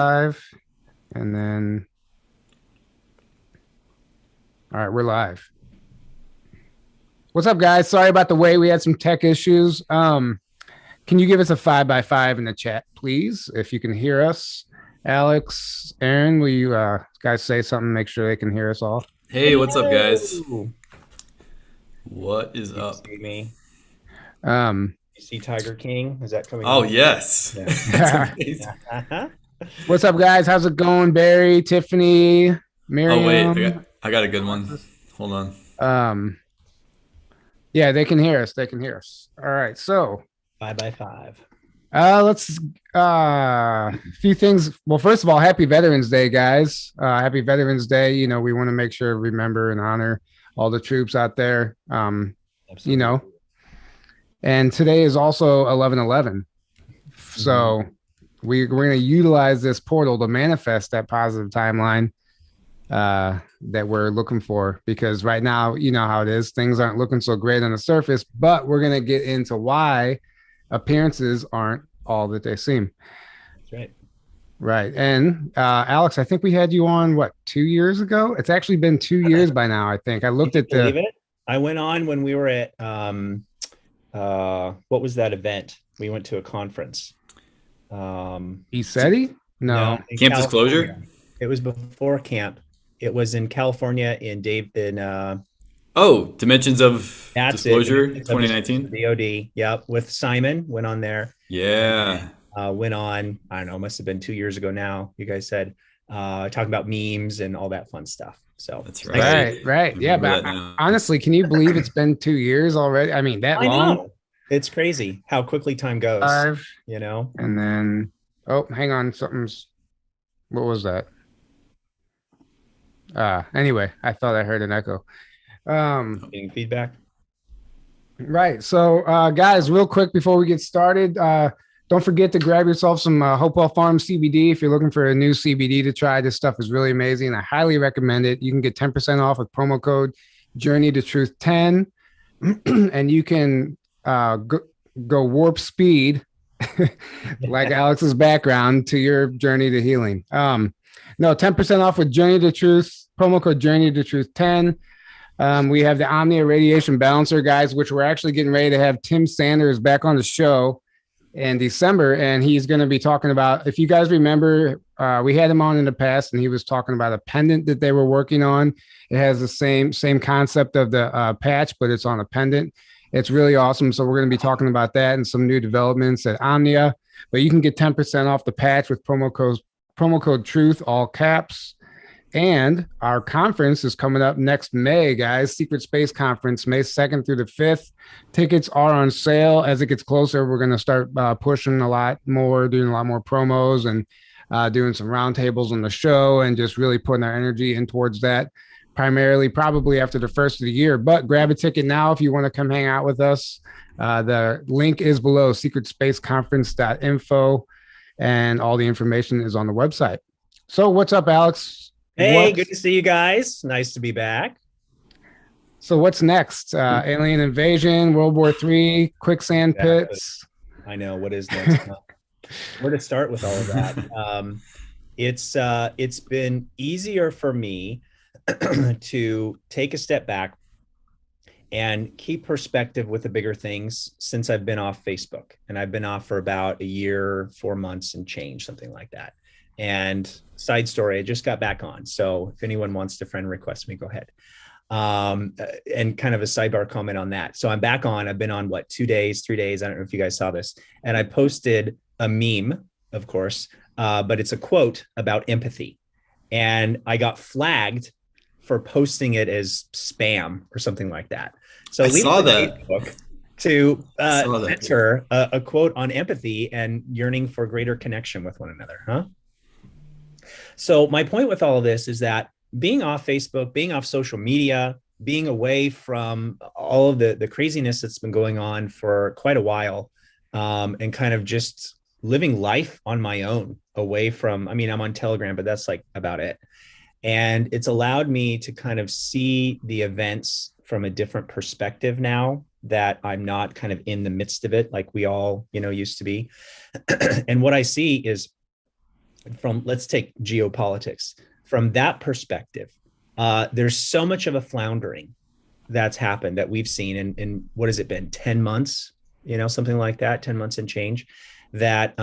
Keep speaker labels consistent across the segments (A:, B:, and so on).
A: Live, and then all right, we're live. What's up, guys? Sorry about the wait. We had some tech issues. Can you give us a 5x5 in the chat, please, if you can hear us? Alex, Aaron, will you guys say something? Make sure they can hear us all.
B: Hey, what's up, guys?
C: Hello.
B: What is
C: You
B: up?
C: see me?
A: Um,
C: You see Tiger King? Is that coming
B: Oh,
C: on?
B: yes.
C: Yeah.
B: That's amazing.
C: Yeah.
A: what's up, guys? How's it going, Barry, Tiffany,
B: Oh, wait, I got,
A: Miriam,
B: I got a good one.
A: Alexis?
B: Hold on.
A: Um, yeah, they can hear us. They can hear us. All right, so
C: 5x5.
A: let's a few things. Well, first of all, happy Veterans Day, guys. Happy Veterans Day. You know, we want to make sure to remember and honor all the troops out there. You
C: Absolutely.
A: know, and today is also 11/11.
C: Mhm.
A: So we're going to utilize this portal to manifest that positive timeline that we're looking for, because right now, you know how it is. Things aren't looking so great on the surface, but we're going to get into why appearances aren't all that they seem.
C: That's right.
A: Right. And Alex, I think we had you on what, 2 years ago? It's actually been 2 years by now, I think. I
C: Can
A: looked
C: you
A: at
C: believe
A: the
C: it? I went on when we were at what was that event? We went to a conference.
A: ESETI?
C: No,
A: No.
C: in
B: Camp
C: California.
B: disclosure?
C: It was before camp. It was in California in
B: Oh, Dimensions of
C: that's it.
B: Disclosure
C: Dimensions of Disclosure,
B: 2019?
C: DOD. Yep, with Simon went on there.
B: Yeah,
C: Went on, I don't know, must have been 2 years ago now. You guys said talking about memes and all that fun stuff. So
B: that's
C: it's nice
B: right.
C: to
A: Right,
C: meet you.
A: right.
B: I
A: Yeah,
B: remember
A: but
B: that now.
A: honestly, can you believe it's been 2 years already? I mean, that
C: I
A: long?
C: know. It's crazy how quickly time goes,
A: Five.
C: you know?
A: And then, oh, hang on. What was that? Anyway, I thought I heard an echo. Um,
C: Getting feedback.
A: right. So, guys, real quick before we get started, don't forget to grab yourself some Hopewell Farm CBD if you're looking for a new CBD to try. This stuff is really amazing. I highly recommend it. You can get 10% off with promo code Journey to Truth 10, and you can go warp speed, like Alex's background, to your journey to healing. No, 10% off with Journey to Truth, promo code Journey to Truth 10. We have the Omnia Radiation Balancer, guys, which we're actually getting ready to have Tim Sanders back on the show in December, and he's going to be talking about. If you guys remember, we had him on in the past, and he was talking about a pendant that they were working on. It has the same concept of the patch, but it's on a pendant. It's really awesome. So we're going to be talking about that and some new developments at Omnia. But you can get 10% off the patch with promo code Truth, all caps. And our conference is coming up next May, guys. Secret Space Conference, May 2nd through the 5th. Tickets are on sale. As it gets closer, we're going to start pushing a lot more, doing a lot more promos, and doing some roundtables on the show, and just really putting our energy in towards that, primarily probably after the first of the year. But grab a ticket now if you want to come hang out with us. The link is below, secretspaceconference.info, and all the information is on the website. So, what's up, Alex?
C: Hey, good
A: What
C: to see you guys. Nice to be back.
A: So what's next? Alien invasion, World War III, quicksand
C: Exactly.
A: pits.
C: I know what is next. Where to start with all of that? It's been easier for me to take a step back and keep perspective with the bigger things since I've been off Facebook. And I've been off for about a year, 4 months and change, something like that. And side story, I just got back on. So if anyone wants to friend request me, go ahead. And kind of a sidebar comment on that. So I'm back on. I've been on what, 2 days, 3 days. I don't know if you guys saw this. And I posted a meme, of course, but it's a quote about empathy. And I got flagged for posting it as spam or something like that. So
B: I
C: leave
B: saw
C: it to
B: that.
C: Facebook to
B: I saw that.
C: censor a quote on empathy and yearning for greater connection with one another, huh? So my point with all of this is that being off Facebook, being off social media, being away from all of the craziness that's been going on for quite a while, and kind of just living life on my own away from, I mean, I'm on Telegram, but that's like about it. And it's allowed me to kind of see the events from a different perspective now that I'm not kind of in the midst of it like we all, used to be. And what I see is let's take geopolitics from that perspective. There's so much of a floundering that's happened that we've seen in what has it been, 10 months, something like that, 10 months and change, that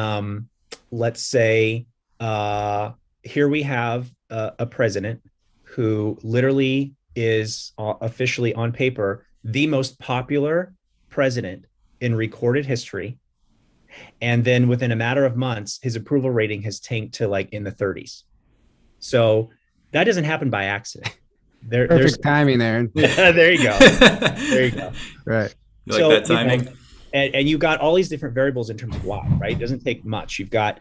C: let's say here we have a president who literally is officially on paper the most popular president in recorded history. And then within a matter of months, his approval rating has tanked to like in the 30s. So that doesn't happen by accident.
A: Perfect timing, Aaron.
C: There you go. There you go.
A: Right.
B: You like that timing?
C: And you got all these different variables in terms of why, right? It doesn't take much. You've got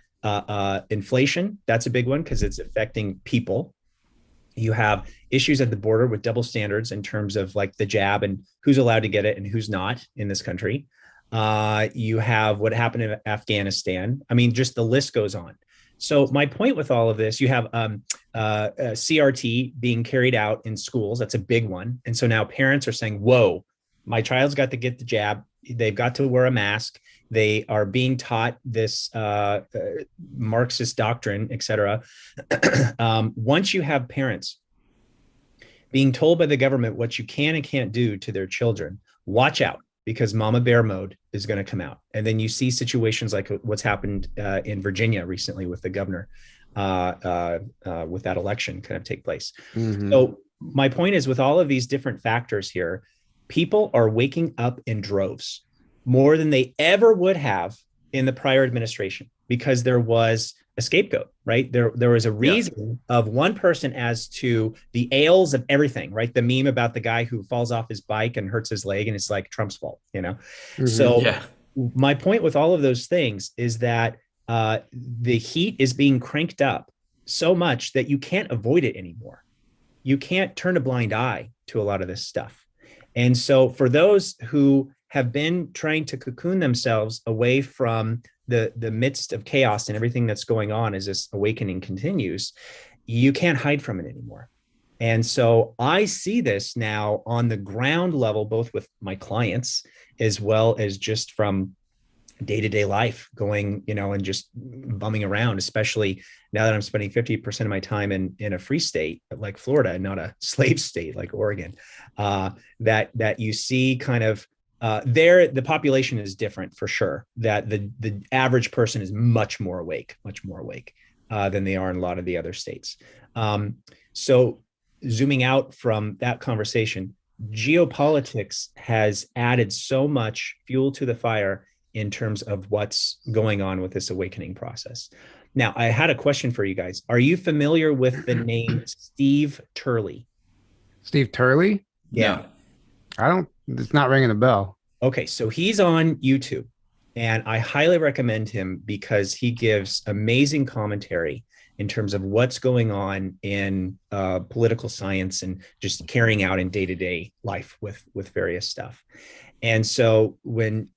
C: inflation. That's a big one because it's affecting people. You have issues at the border with double standards in terms of like the jab and who's allowed to get it and who's not in this country. You have what happened in Afghanistan. I mean, just the list goes on. So my point with all of this, you have CRT being carried out in schools. That's a big one. And so now parents are saying, whoa, my child's got to get the jab. They've got to wear a mask. They are being taught this Marxist doctrine, et cetera. Once you have parents being told by the government what you can and can't do to their children, watch out, because mama bear mode is going to come out. And then you see situations like what's happened in Virginia recently with the governor, with that election kind of take place. Mm-hmm. So my point is, with all of these different factors here, people are waking up in droves more than they ever would have in the prior administration, because there was a scapegoat, right? There was a reason of one person as to the ails of everything, right? The meme about the guy who falls off his bike and hurts his leg and it's like Trump's fault, Mm-hmm. So my point with all of those things is that the heat is being cranked up so much that you can't avoid it anymore. You can't turn a blind eye to a lot of this stuff. And so for those who have been trying to cocoon themselves away from the midst of chaos and everything that's going on as this awakening continues, you can't hide from it anymore. And so I see this now on the ground level, both with my clients, as well as just from day-to-day life going, and just bumming around, especially now that I'm spending 50% of my time in a free state like Florida and not a slave state like Oregon, that you see kind of there, the population is different for sure, that the average person is much more awake than they are in a lot of the other states. So zooming out from that conversation, geopolitics has added so much fuel to the fire in terms of what's going on with this awakening process. Now, I had a question for you guys. Are you familiar with the name Steve Turley?
A: Steve Turley?
C: Yeah.
A: It's not ringing a bell.
C: Okay, so he's on YouTube, and I highly recommend him because he gives amazing commentary in terms of what's going on in political science and just carrying out in day-to-day life with various stuff. And so when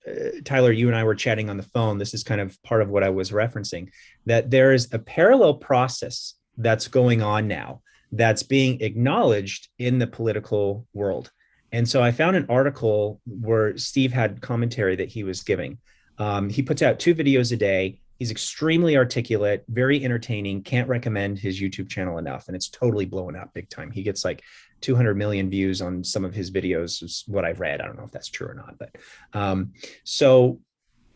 C: Tyler, you and I were chatting on the phone, this is kind of part of what I was referencing, that there is a parallel process that's going on now that's being acknowledged in the political world. And so I found an article where Steve had commentary that he was giving. He puts out 2 videos a day. He's extremely articulate, very entertaining. Can't recommend his YouTube channel enough. And it's totally blowing up big time. He gets like 200 million views on some of his videos, is what I've read. I don't know if that's true or not. But so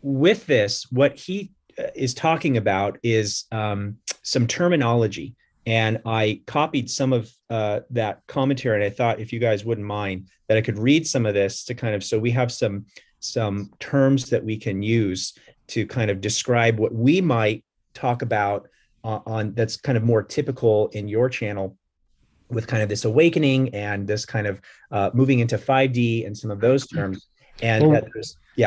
C: with this, what he is talking about is some terminology. And I copied some of that commentary. And I thought, if you guys wouldn't mind, that I could read some of this to kind of, so we have some terms that we can use to kind of describe what we might talk about on that's kind of more typical in your channel with kind of this awakening and this kind of moving into 5D and some of those terms. And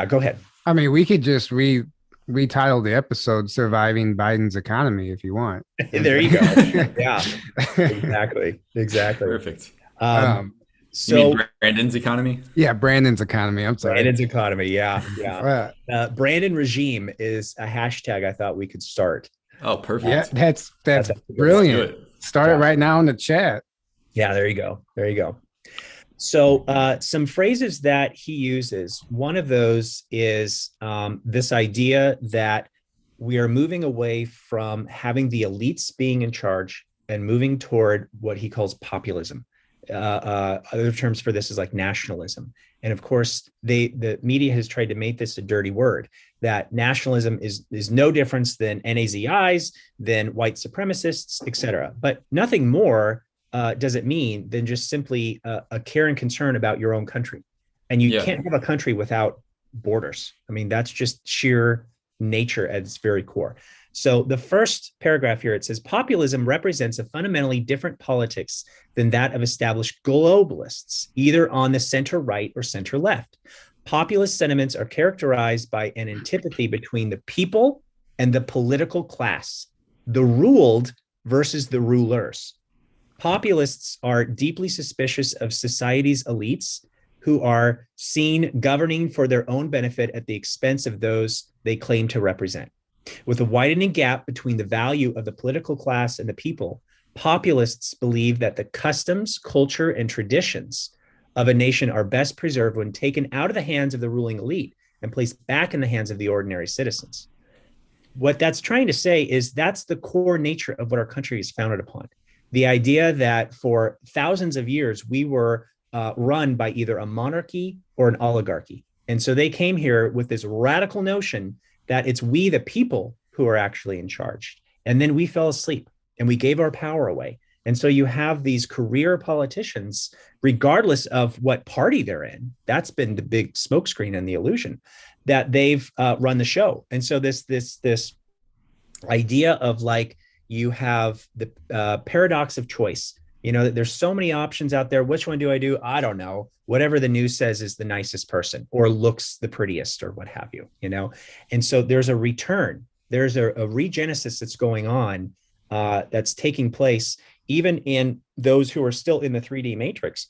C: go ahead.
A: I mean, we could just retitle the episode "Surviving Biden's Economy" if you want.
C: There you go. Yeah, exactly.
B: Perfect.
C: So
B: you mean Brandon's economy?
A: Yeah, Brandon's economy. I'm sorry.
C: Brandon's economy. Yeah. Brandon regime is a hashtag I thought we could start.
B: Oh, perfect.
A: Yeah, that's brilliant. Start it right now in the chat.
C: Yeah, there you go. So some phrases that he uses, one of those is this idea that we are moving away from having the elites being in charge and moving toward what he calls populism. Other terms for this is like nationalism. And of course, the media has tried to make this a dirty word, that nationalism is no difference than NAZIs, than white supremacists, et cetera. But nothing more does it mean than just simply a care and concern about your own country. And you can't have a country without borders. I mean, that's just sheer nature at its very core. So the first paragraph here, it says, populism represents a fundamentally different politics than that of established globalists, either on the center right or center left. Populist sentiments are characterized by an antipathy between the people and the political class, the ruled versus the rulers. Populists are deeply suspicious of society's elites who are seen governing for their own benefit at the expense of those they claim to represent. With a widening gap between the value of the political class and the people, populists believe that the customs, culture, and traditions of a nation are best preserved when taken out of the hands of the ruling elite and placed back in the hands of the ordinary citizens. What that's trying to say is that's the core nature of what our country is founded upon. The idea that for thousands of years, we were run by either a monarchy or an oligarchy. And so they came here with this radical notion that it's we, the people, who are actually in charge. And then we fell asleep and we gave our power away. And so you have these career politicians, regardless of what party they're in. That's been the big smokescreen and the illusion that they've run the show. And so this idea of like, you have the paradox of choice. You know, there's so many options out there. Which one do I do? I don't know. Whatever the news says is the nicest person or looks the prettiest or what have you, you know? And so there's a return. There's a regenesis that's going on that's taking place even in those who are still in the 3D matrix,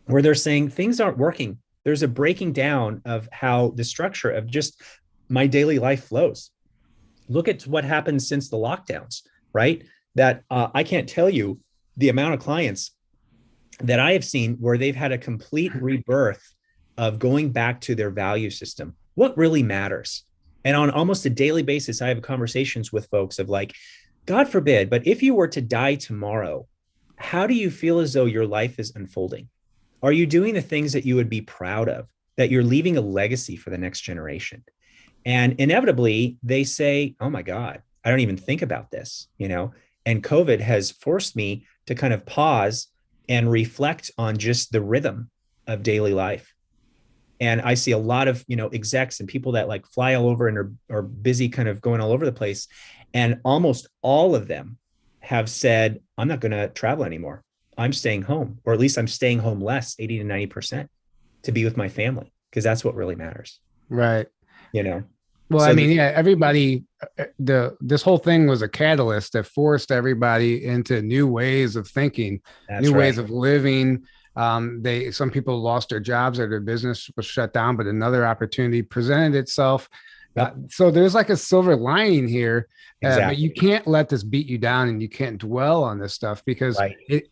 C: where they're saying things aren't working. There's a breaking down of how the structure of just my daily life flows. Look at what happened since the lockdowns, right? That I can't tell you the amount of clients that I have seen where they've had a complete rebirth of going back to their value system. What really matters? And on almost a daily basis, I have conversations with folks of like, God forbid, but if you were to die tomorrow, how do you feel as though your life is unfolding? Are you doing the things that you would be proud of, that you're leaving a legacy for the next generation? And inevitably, they say, oh my God, I don't even think about this, you know? And COVID has forced me to kind of pause and reflect on just the rhythm of daily life. And I see a lot of, you know, execs and people that like fly all over and are busy kind of going all over the place. And almost all of them have said, I'm not going to travel anymore. I'm staying home, or at least I'm staying home less, 80 to 90%, to be with my family, because that's what really matters.
A: Right.
C: You know?
A: Well, so I mean, yeah, everybody, this whole thing was a catalyst that forced everybody into new ways of thinking, new ways of living. Some people lost their jobs or their business was shut down, but another opportunity presented itself. Yep. So there's like a silver lining here, but you can't let this beat you down, and you can't dwell on this stuff because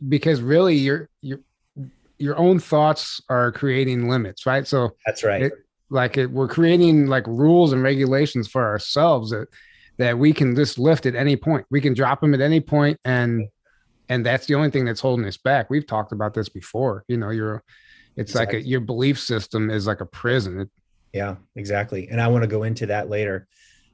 A: because really your own thoughts are creating limits, right? So
C: that's right.
A: We're creating like rules and regulations for ourselves that we can just lift at any point. We can drop them at any point, and that's the only thing that's holding us back. We've talked about this before. You know, like your belief system is like a prison.
C: Yeah, exactly. And I want to go into that later.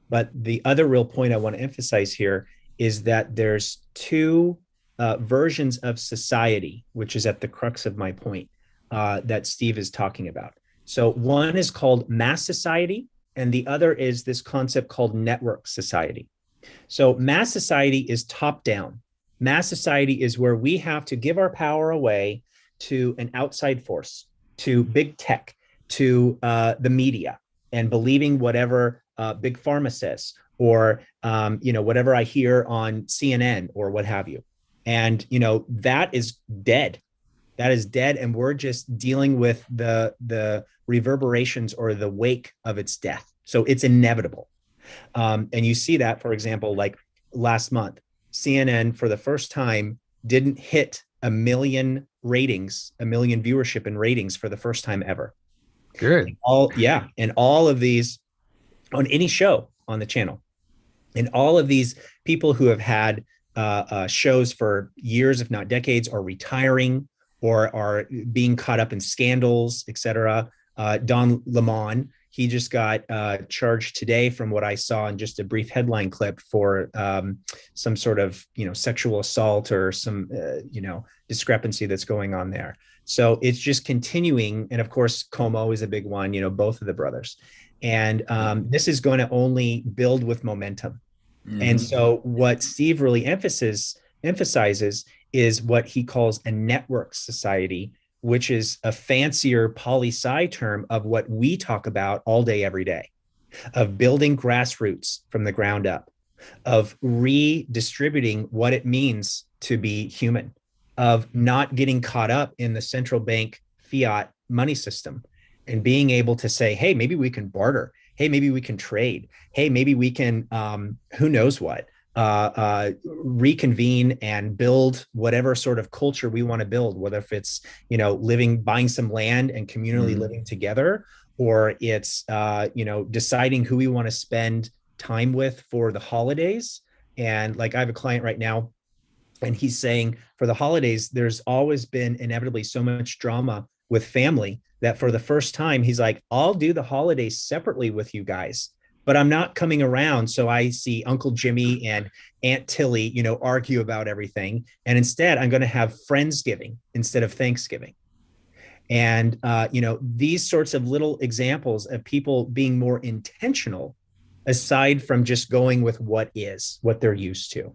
C: But the other real point I want to emphasize here is that there's two versions of society, which is at the crux of my point that Steve is talking about. So one is called mass society, and the other is this concept called network society. So mass society is top down. Mass society is where we have to give our power away to an outside force, to big tech, to the media, and believing whatever big pharma says, or whatever I hear on CNN or what have you. And that is dead. That is dead, and we're just dealing with the reverberations or the wake of its death. So it's inevitable. And you see that, for example, like last month, CNN for the first time didn't hit 1 million ratings, 1 million viewership and ratings for the first time ever.
A: Good.
C: And all of these on any show on the channel. And all of these people who have had shows for years, if not decades, are retiring or are being caught up in scandals, et cetera. Don Lemon, he just got charged today, from what I saw in just a brief headline clip, for some sort of sexual assault or some discrepancy that's going on there. So it's just continuing, and of course, Como is a big one. Both of the brothers, and this is going to only build with momentum. And so what Steve really emphasizes is what he calls a network society, which is a fancier poli-sci term of what we talk about all day, every day, of building grassroots from the ground up, of redistributing what it means to be human, of not getting caught up in the central bank fiat money system, and being able to say, hey, maybe we can barter. Hey, maybe we can trade. Hey, maybe we can, who knows what, reconvene and build whatever sort of culture we want to build, whether if it's, buying some land and communally living together, or it's, deciding who we want to spend time with for the holidays. And like, I have a client right now, and he's saying for the holidays, there's always been inevitably so much drama with family that for the first time, he's like, I'll do the holidays separately with you guys, but I'm not coming around. So I see Uncle Jimmy and Aunt Tilly, argue about everything. And instead, I'm going to have Friendsgiving instead of Thanksgiving. And, these sorts of little examples of people being more intentional, aside from just going with what they're used to.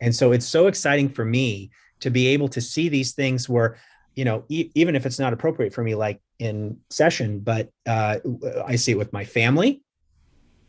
C: And so it's so exciting for me to be able to see these things where, even if it's not appropriate for me, like in session, but I see it with my family.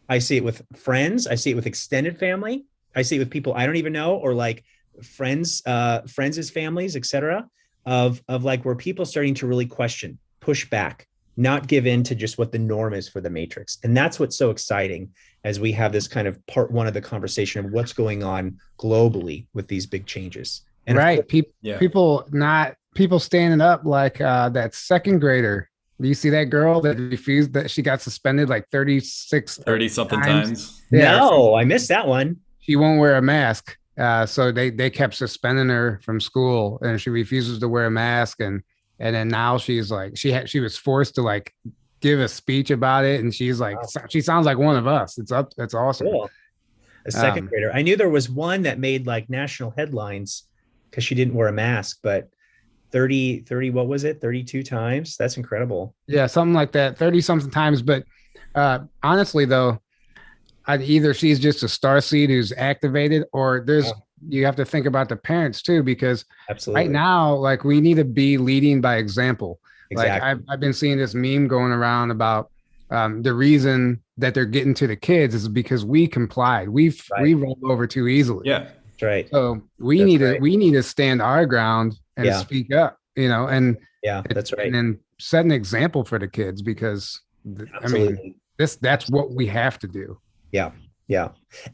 C: I see it with friends. I see it with extended family. I see it with people I don't even know, or like friends' families, et cetera, of like where people starting to really question, push back, not give in to just what the norm is for the matrix. And that's what's so exciting as we have this kind of part one of the conversation of what's going on globally with these big changes. And
A: right.
C: Course,
A: People standing up like that second grader. Do you see that girl that refused, that she got suspended like 30 something
B: times?
A: Yeah,
C: no, I missed that one.
A: She won't wear a mask. So they kept suspending her from school, and she refuses to wear a mask. And then now she's like, she was forced to like give a speech about it. And she's like, wow. She sounds like one of us. That's awesome.
C: Cool. A second grader. I knew there was one that made like national headlines because she didn't wear a mask, but 30, what was it? 32 times. That's incredible.
A: Yeah. Something like that. 30 something times. But honestly though, either she's just a starseed who's activated, or you have to think about the parents too, because
C: absolutely,
A: right now, like, we need to be leading by example.
C: Exactly.
A: Like I've been seeing this meme going around about the reason that they're getting to the kids is because we complied. We rolled over too easily.
B: Yeah.
C: That's right.
A: So we need to stand our ground and speak up, and
C: that's right.
A: And then set an example for the kids, because absolutely. I mean, that's what we have to do.
C: Yeah.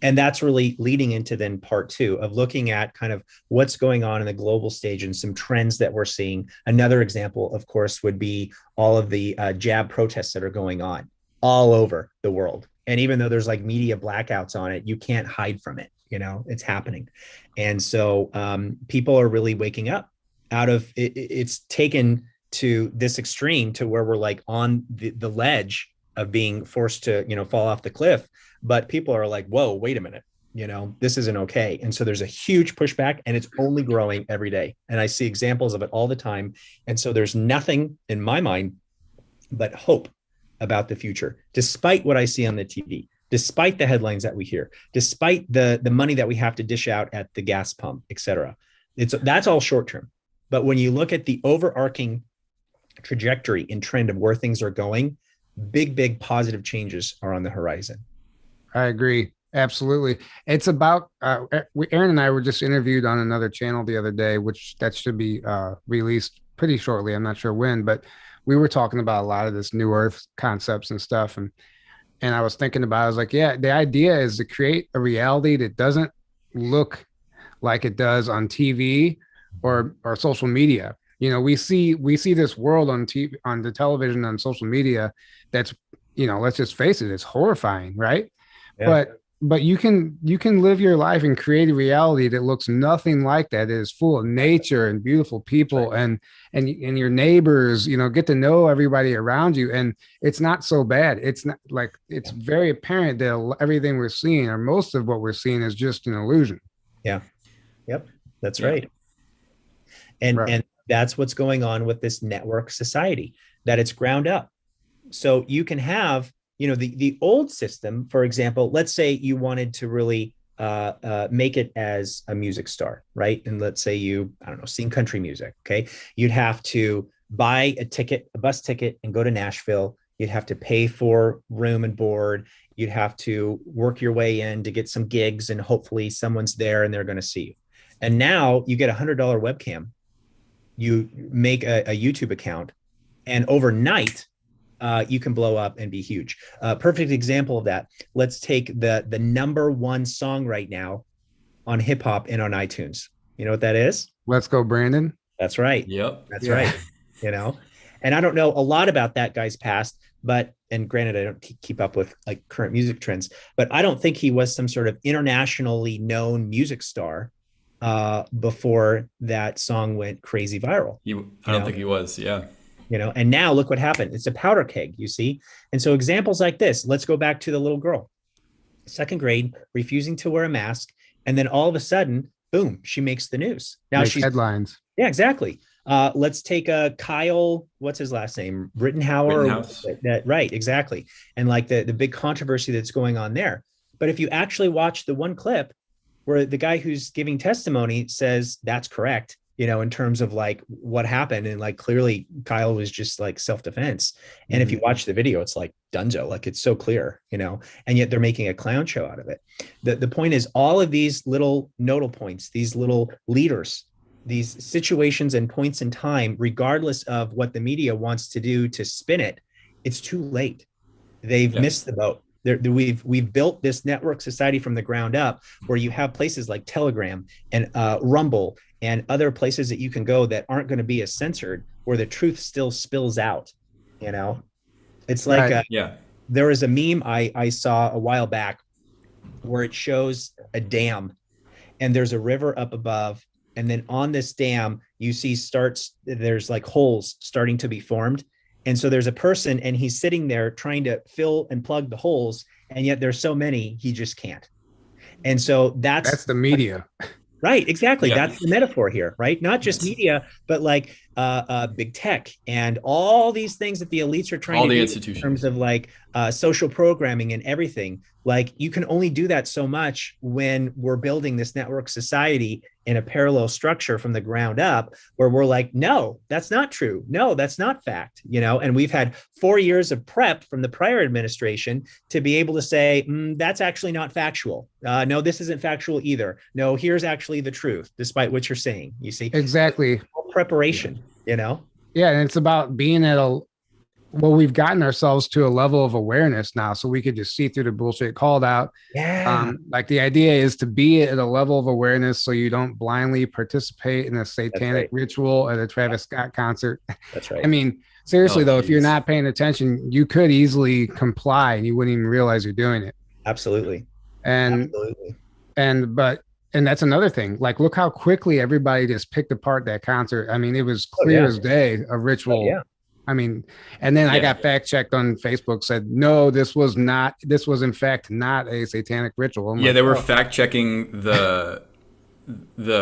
C: And that's really leading into then part two of looking at kind of what's going on in the global stage and some trends that we're seeing. Another example, of course, would be all of the jab protests that are going on all over the world. And even though there's like media blackouts on it, you can't hide from it. It's happening. And so people are really waking up out of it. It's taken to this extreme to where we're like on the ledge of being forced to, fall off the cliff. But people are like, whoa, wait a minute, this isn't okay. And so there's a huge pushback, and it's only growing every day. And I see examples of it all the time. And so there's nothing in my mind but hope about the future, despite what I see on the TV, despite the headlines that we hear, despite the money that we have to dish out at the gas pump, et cetera. That's all short term. But when you look at the overarching trajectory and trend of where things are going, big positive changes are on the horizon.
A: I agree. Absolutely. It's about Aaron and I were just interviewed on another channel the other day, which that should be released pretty shortly. I'm not sure when, but we were talking about a lot of this new earth concepts and stuff. And I was thinking about, I was like, yeah, the idea is to create a reality that doesn't look like it does on TV or social media. We see this world on TV, on the television, on social media. That's, let's just face it, it's horrifying, right? Yeah. But but you can live your life and create a reality that looks nothing like that. It is full of nature and beautiful people, and your neighbors, get to know everybody around you, and it's not so bad. It's not like, it's very apparent that everything we're seeing, or most of what we're seeing, is just an illusion.
C: Yeah. Yep. That's
B: Yeah.
C: right. And
A: Right.
C: and that's what's going on with this network society, that it's ground up. So you can have, the old system, for example. Let's say you wanted to really make it as a music star, right? And let's say you, I don't know, sing country music. Okay, you'd have to buy a bus ticket, and go to Nashville. You'd have to pay for room and board. You'd have to work your way in to get some gigs, and hopefully someone's there and they're going to see you. And now you get $100 webcam. You make a YouTube account, and overnight, you can blow up and be huge. Perfect example of that. Let's take the number one song right now on hip hop and on iTunes. You know what that is?
A: Let's Go, Brandon.
C: That's right.
B: Yep.
C: That's
A: Yeah.
C: right. And I don't know a lot about that guy's past, and granted, I don't keep up with like current music trends, but I don't think he was some sort of internationally known music star before that song went crazy viral.
B: I don't think he was. Yeah.
C: And now look what happened. It's a powder keg, you see? And so examples like this, let's go back to the little girl, second grade, refusing to wear a mask. And then all of a sudden, boom, she makes the news. Now
A: Makes
C: she's
A: headlines.
C: Yeah, exactly. Let's take Kyle, what's his last name?
B: Rittenhouse.
C: Right, exactly. And like the big controversy that's going on there. But if you actually watch the one clip where the guy who's giving testimony says that's correct, in terms of like what happened, and like clearly Kyle was just like self-defense. And if you watch the video, it's like dunzo, like it's so clear, and yet they're making a clown show out of it. The point is, all of these little nodal points, these little leaders, these situations and points in time, regardless of what the media wants to do to spin it, it's too late. They've missed the boat. We've built this network society from the ground up, where you have places like Telegram and Rumble and other places that you can go that aren't going to be as censored, where the truth still spills out. It's like
A: Right.
C: there was a meme I saw a while back where it shows a dam, and there's a river up above, and then on this dam you see there's like holes starting to be formed. And so there's a person, and he's sitting there trying to fill and plug the holes, and yet there's so many he just can't. And so
A: That's the media.
C: right, exactly.
B: Yeah.
C: That's the metaphor here, right? Not just media, but like big tech and all these things that the elites are trying
B: All
C: to
B: the
C: do
B: institutions.
C: in terms of like social programming and everything. Like you can only do that so much when we're building this network society in a parallel structure from the ground up, where we're like, no, that's not true. No, that's not fact. And we've had 4 years of prep from the prior administration to be able to say, that's actually not factual. No, this isn't factual either. No, here's actually the truth, despite what you're saying. You see,
A: Exactly.
C: preparation.
A: Yeah, and it's about being we've gotten ourselves to a level of awareness now, so we could just see through the bullshit called out.
C: Yeah.
A: Like the idea is to be at a level of awareness so you don't blindly participate in a satanic ritual at a Travis Scott concert.
C: That's right.
A: I mean, seriously though, if you're not paying attention, you could easily comply and you wouldn't even realize you're doing it.
C: Absolutely.
A: And that's another thing. Like, look how quickly everybody just picked apart that concert. I mean, it was clear as day, a ritual.
C: Yeah.
A: I mean, and then I got fact checked on Facebook, said, no, this was in fact not a satanic ritual.
B: They were fact checking the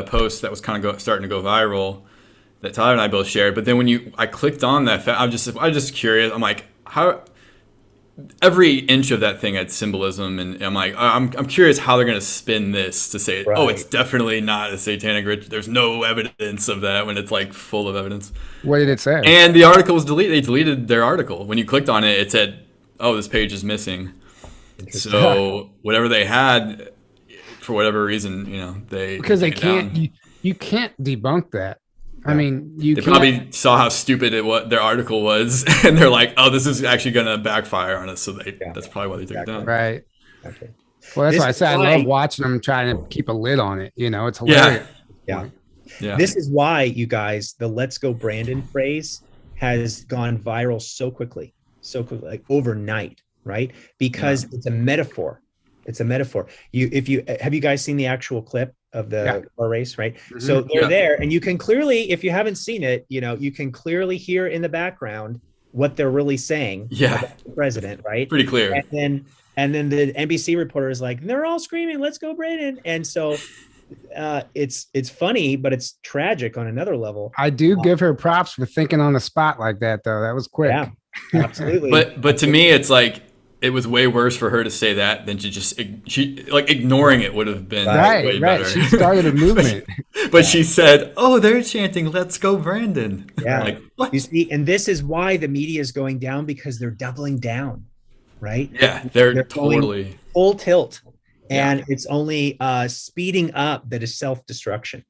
B: post that was kind of starting to go viral that Tyler and I both shared. But then I clicked on that, I was just curious. I'm like, how every inch of that thing had symbolism, and I'm like, I'm curious how they're going to spin this to say, oh, it's definitely not a satanic ritual. There's no evidence of that, when it's like full of evidence.
A: What did it say?
B: And the article was deleted. They deleted their article. When you clicked on it, it said, oh, this page is missing. So whatever they had, for whatever reason,
A: because they can't, you can't debunk that. I mean, they
B: probably saw how stupid their article was, and they're like, "Oh, this is actually going to backfire on us." So that's probably why they took it down.
A: Right. Okay. Well, that's why I said I love watching them trying to keep a lid on it. It's hilarious.
C: Yeah. This is why, you guys, the "Let's Go Brandon" phrase has gone viral so quickly, like overnight, right? Because it's a metaphor. It's a metaphor. If you have you guys seen the actual clip of
A: Yeah.
C: the car race, right?
A: Mhm.
C: So they're
B: Yeah.
C: there, and you can clearly, if you haven't seen it, you can clearly hear in the background what they're really saying
B: Yeah.
C: about the president, right?
B: Pretty clear.
C: And then the NBC reporter is like, they're all screaming, "Let's go, Braden!" And so it's funny, but it's tragic on another level.
A: I do
C: Uh,
A: give her props for thinking on the spot like that, though. That was quick.
C: yeah, absolutely.
B: But to me, it's like it was way worse for her to say that than to just she like ignoring it would have been
C: Right.
B: way
A: Right.
B: better.
A: She started a movement.
B: But she said, "Oh, they're chanting, 'Let's go, Brandon.'"
C: Yeah.
B: Like
C: You
B: what?
C: see, and this is why the media is going down, because they're doubling down, right?
B: Yeah, they're
C: They're going
B: totally.
C: full tilt,
B: Yeah,
C: and it's only speeding up that is self-destruction.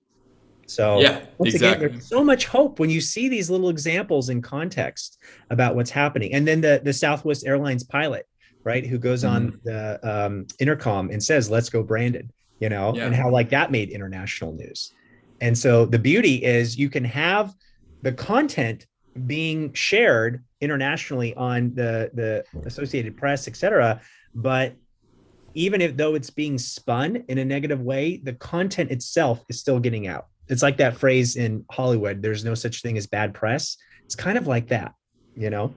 C: So
B: yeah,
C: once again,
B: exactly.
C: there's so much hope when you see these little examples in context about what's happening. And then the Southwest Airlines pilot, right, who goes on
B: Mhm.
C: the intercom and says, "Let's go, Brandon," and
B: Yeah,
C: how like that made international news. And so the beauty is you can have the content being shared internationally on the Associated Press, et cetera, but even if though it's being spun in a negative way, the content itself is still getting out. It's like that phrase in Hollywood, "There's no such thing as bad press." It's kind of like that, you know?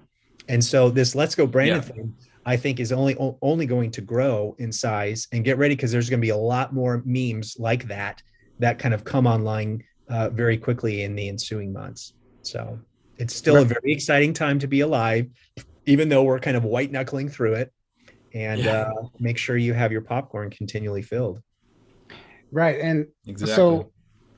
C: And so this "Let's Go, Brandon"
B: yeah,
C: thing, I think, is only going to grow in size. And get ready, because there's going to be a lot more memes like that kind of come online very quickly in the ensuing months. So it's still a very exciting time to be alive, even though we're kind of white knuckling through it. And
B: yeah,
C: make sure you have your popcorn continually filled.
A: Right. And
B: exactly.
A: so,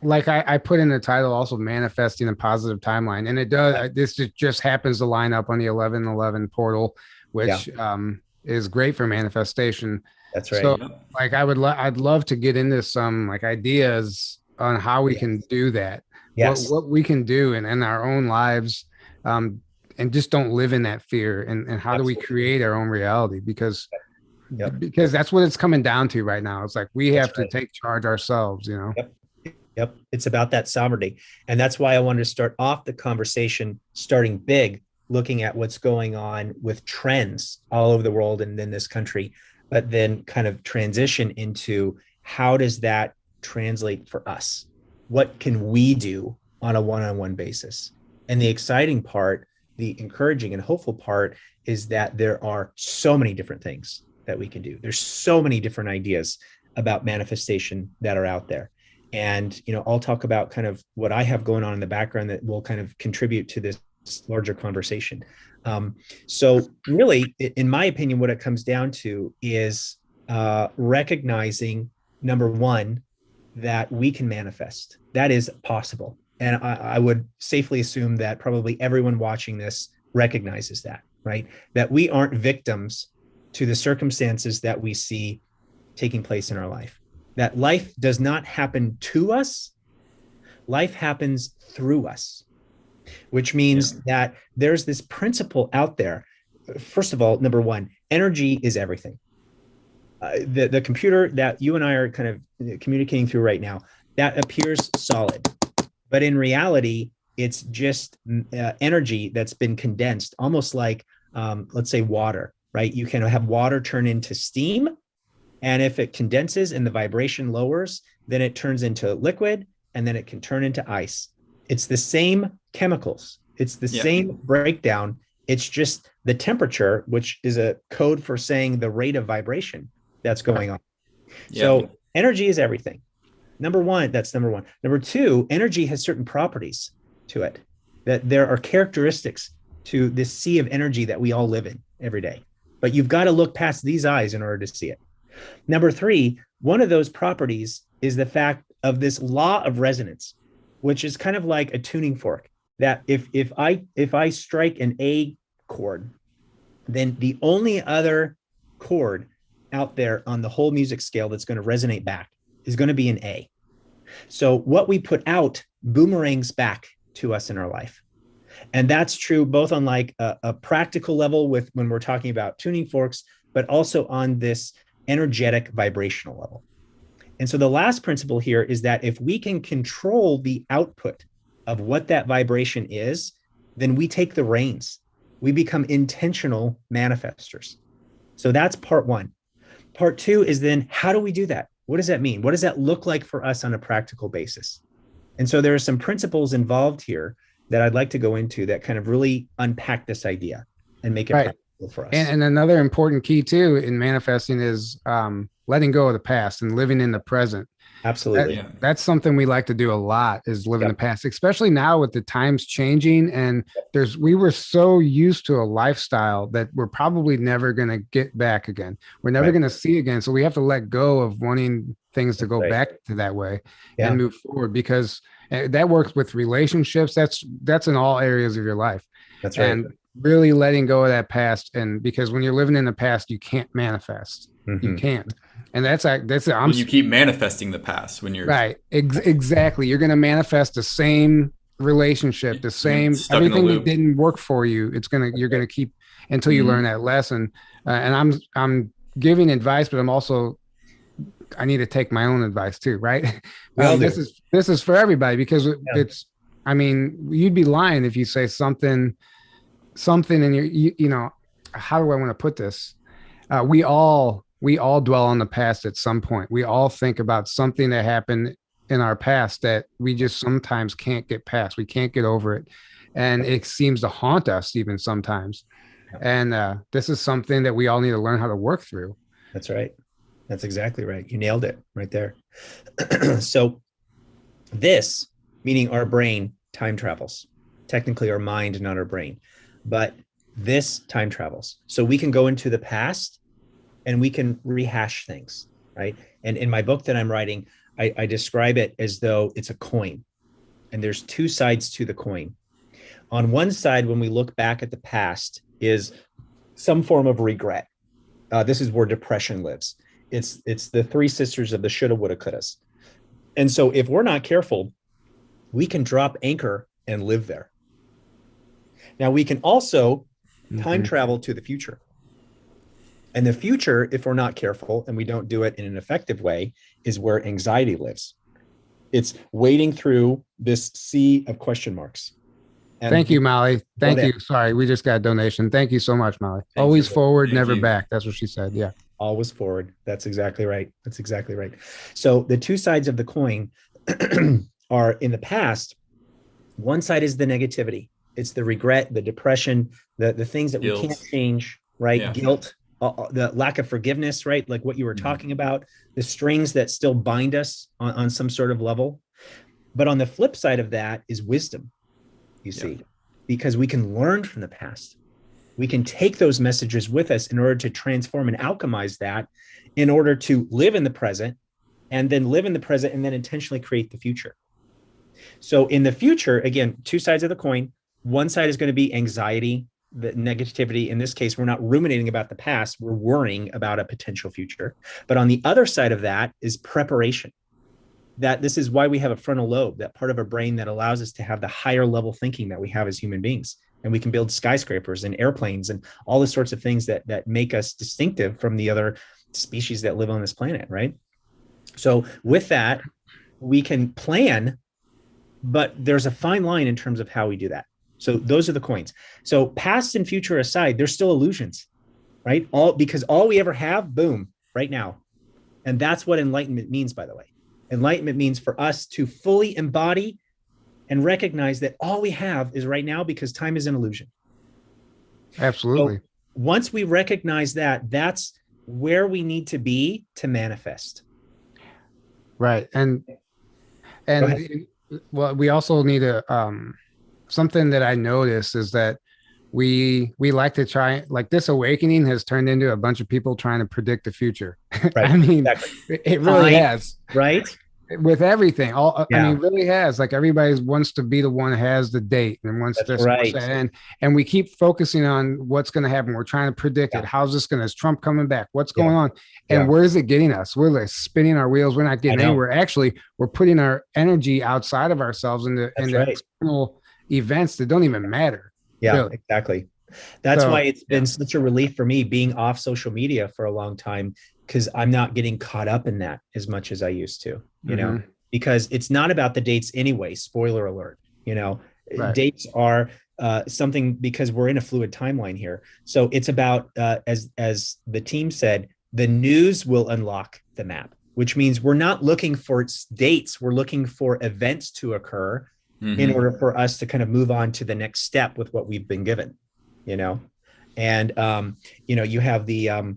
A: like I put in the title also manifesting a positive timeline. And it does, this just happens to line up on the 1111 portal,
C: Yeah,
A: which is great for manifestation.
C: that's right.
A: So,
B: Yeah,
A: like, I'd love to get into some like ideas on how we can
C: Yes.
A: do that,
C: Yes.
A: what we can do in our own lives, um, and just don't live in that fear. And how do we
C: Absolutely.
A: create our own reality?
C: Yep.
A: Because that's what it's coming down to right now. It's like we
C: That's
A: have to
C: right.
A: take charge ourselves, you know?
C: Yep. Yep. It's about that sovereignty. And that's why I wanted to start off the conversation starting big, looking at what's going on with trends all over the world and in this country, but then kind of transition into how does that translate for us? What can we do on a one-on-one basis? And the exciting part, the encouraging and hopeful part, is that there are so many different things that we can do. There's so many different ideas about manifestation that are out there. And I'll talk about kind of what I have going on in the background that will kind of contribute to this larger conversation. So really, in my opinion, what it comes down to is recognizing, number one, that we can manifest. That is possible. And I would safely assume that probably everyone watching this recognizes that, right? That we aren't victims to the circumstances that we see taking place in our life. That life does not happen to us, life happens through us, which
B: yeah,
C: means that there's this principle out there. First of all, number one, energy is everything. The computer that you and I are kind of communicating through right now, that appears solid, but in reality, it's just energy that's been condensed, almost like, let's say, water, right? You can have water turn into steam, and if it condenses and the vibration lowers, then it turns into liquid, and then it can turn into ice. It's the same chemicals. It's the
B: yeah,
C: same breakdown. It's just the temperature, which is a code for saying the rate of vibration that's going on.
B: yeah,
C: So energy is everything. Number one, that's number one. Number two, energy has certain properties to it, that there are characteristics to this sea of energy that we all live in every day. But you've got to look past these eyes in order to see it. Number three, one of those properties is the fact of this law of resonance, which is kind of like a tuning fork. That if I strike an A chord, then the only other chord out there on the whole music scale that's going to resonate back is going to be an A. So what we put out boomerangs back to us in our life. And that's true both on like a practical level with when we're talking about tuning forks, but also on this energetic vibrational level. And so the last principle here is that if we can control the output of what that vibration is, then we take the reins. We become intentional manifestors. So that's part one. Part two is then, how do we do that? What does that mean? What does that look like for us on a practical basis? And so there are some principles involved here that I'd like to go into that kind of really unpack this idea and make it
A: Right.
C: practical for us.
A: And another important key too in manifesting is letting go of the past and living in the present.
C: Absolutely.
A: That's something we like to do a lot, is live in the past, especially now with the times changing. And we were so used to a lifestyle that we're probably never going to get back again. We're never going to see again. So we have to let go of wanting things to go back to that way and move forward, because that works with relationships. That's in all areas of your life.
C: That's right.
A: And really letting go of that past. And because when you're living in the past, you can't manifest. You can't. And
B: you keep manifesting the past when you're
A: right. Exactly. You're going to manifest the same relationship, the same everything that didn't work for you. You're going to keep until you learn that lesson. And I'm giving advice, but I need to take my own advice too. Right. This is for everybody, because you'd be lying if you say something in your, how do I want to put this? We all dwell on the past at some point. We all think about something that happened in our past that we just sometimes can't get past. We can't get over it. And it seems to haunt us even sometimes. And this is something that we all need to learn how to work through.
C: That's right. That's exactly right. You nailed it right there. So this, meaning our brain, time travels. Technically our mind, not our brain. But this time travels. So we can go into the past and we can rehash things, right? And in my book that I'm writing, I describe it as though it's a coin, and there's two sides to the coin. On one side, when we look back at the past, is some form of regret. This is where depression lives. It's the three sisters of the shoulda, woulda, couldas. And so if we're not careful, we can drop anchor and live there. Now we can also time travel to the future. And the future, if we're not careful and we don't do it in an effective way, is where anxiety lives. It's wading through this sea of question marks.
A: And thank you, Molly. Thank you. Sorry, we just got a donation. Thank you so much, Molly. Always forward, never back. That's what she said. Yeah.
C: Always forward. That's exactly right. That's exactly right. So the two sides of the coin are, in the past, one side is the negativity. It's the regret, the depression, the things that Guilt. We can't change, right? Yeah. Guilt. The lack of forgiveness, right? Like what you were talking about, the strings that still bind us on some sort of level. But on the flip side of that is wisdom, you see, because we can learn from the past. We can take those messages with us in order to transform and alchemize that in order to live in the present, and then live in the present and then intentionally create the future. So in the future, again, two sides of the coin. One side is going to be anxiety, the negativity. In this case, we're not ruminating about the past, we're worrying about a potential future. But on the other side of that is preparation. That this is why we have a frontal lobe, that part of our brain that allows us to have the higher level thinking that we have as human beings. And we can build skyscrapers and airplanes and all the sorts of things that make us distinctive from the other species that live on this planet, right? So with that, we can plan, but there's a fine line in terms of how we do that. So those are the coins. So past and future aside, they're still illusions, right? Because all we ever have, boom, right now. And that's what enlightenment means, by the way. Enlightenment means for us to fully embody and recognize that all we have is right now, because time is an illusion.
A: Absolutely.
C: So once we recognize that, that's where we need to be to manifest.
A: Right. And well, we also need something that I noticed is that we like to try, like, this awakening has turned into a bunch of people trying to predict the future.
C: Right.
A: I mean, it really has.
C: Right.
A: With everything. I mean, it really has. Like, everybody wants to be the one that has the date and wants this. Right. And we keep focusing on what's going to happen. We're trying to predict it. How's this is Trump coming back? What's going on? And where is it getting us? We're like spinning our wheels. We're not getting anywhere. Actually, we're putting our energy outside of ourselves into external events that don't even matter.
C: Yeah, really. Exactly. That's why it's been such a relief for me being off social media for a long time, because I'm not getting caught up in that as much as I used to, you know, because it's not about the dates anyway. Spoiler alert, dates are something, because we're in a fluid timeline here. So it's about, as the team said, The news will unlock the map, which means we're not looking for dates. We're looking for events to occur in order for us to kind of move on to the next step with what we've been given, you know? And, you have the,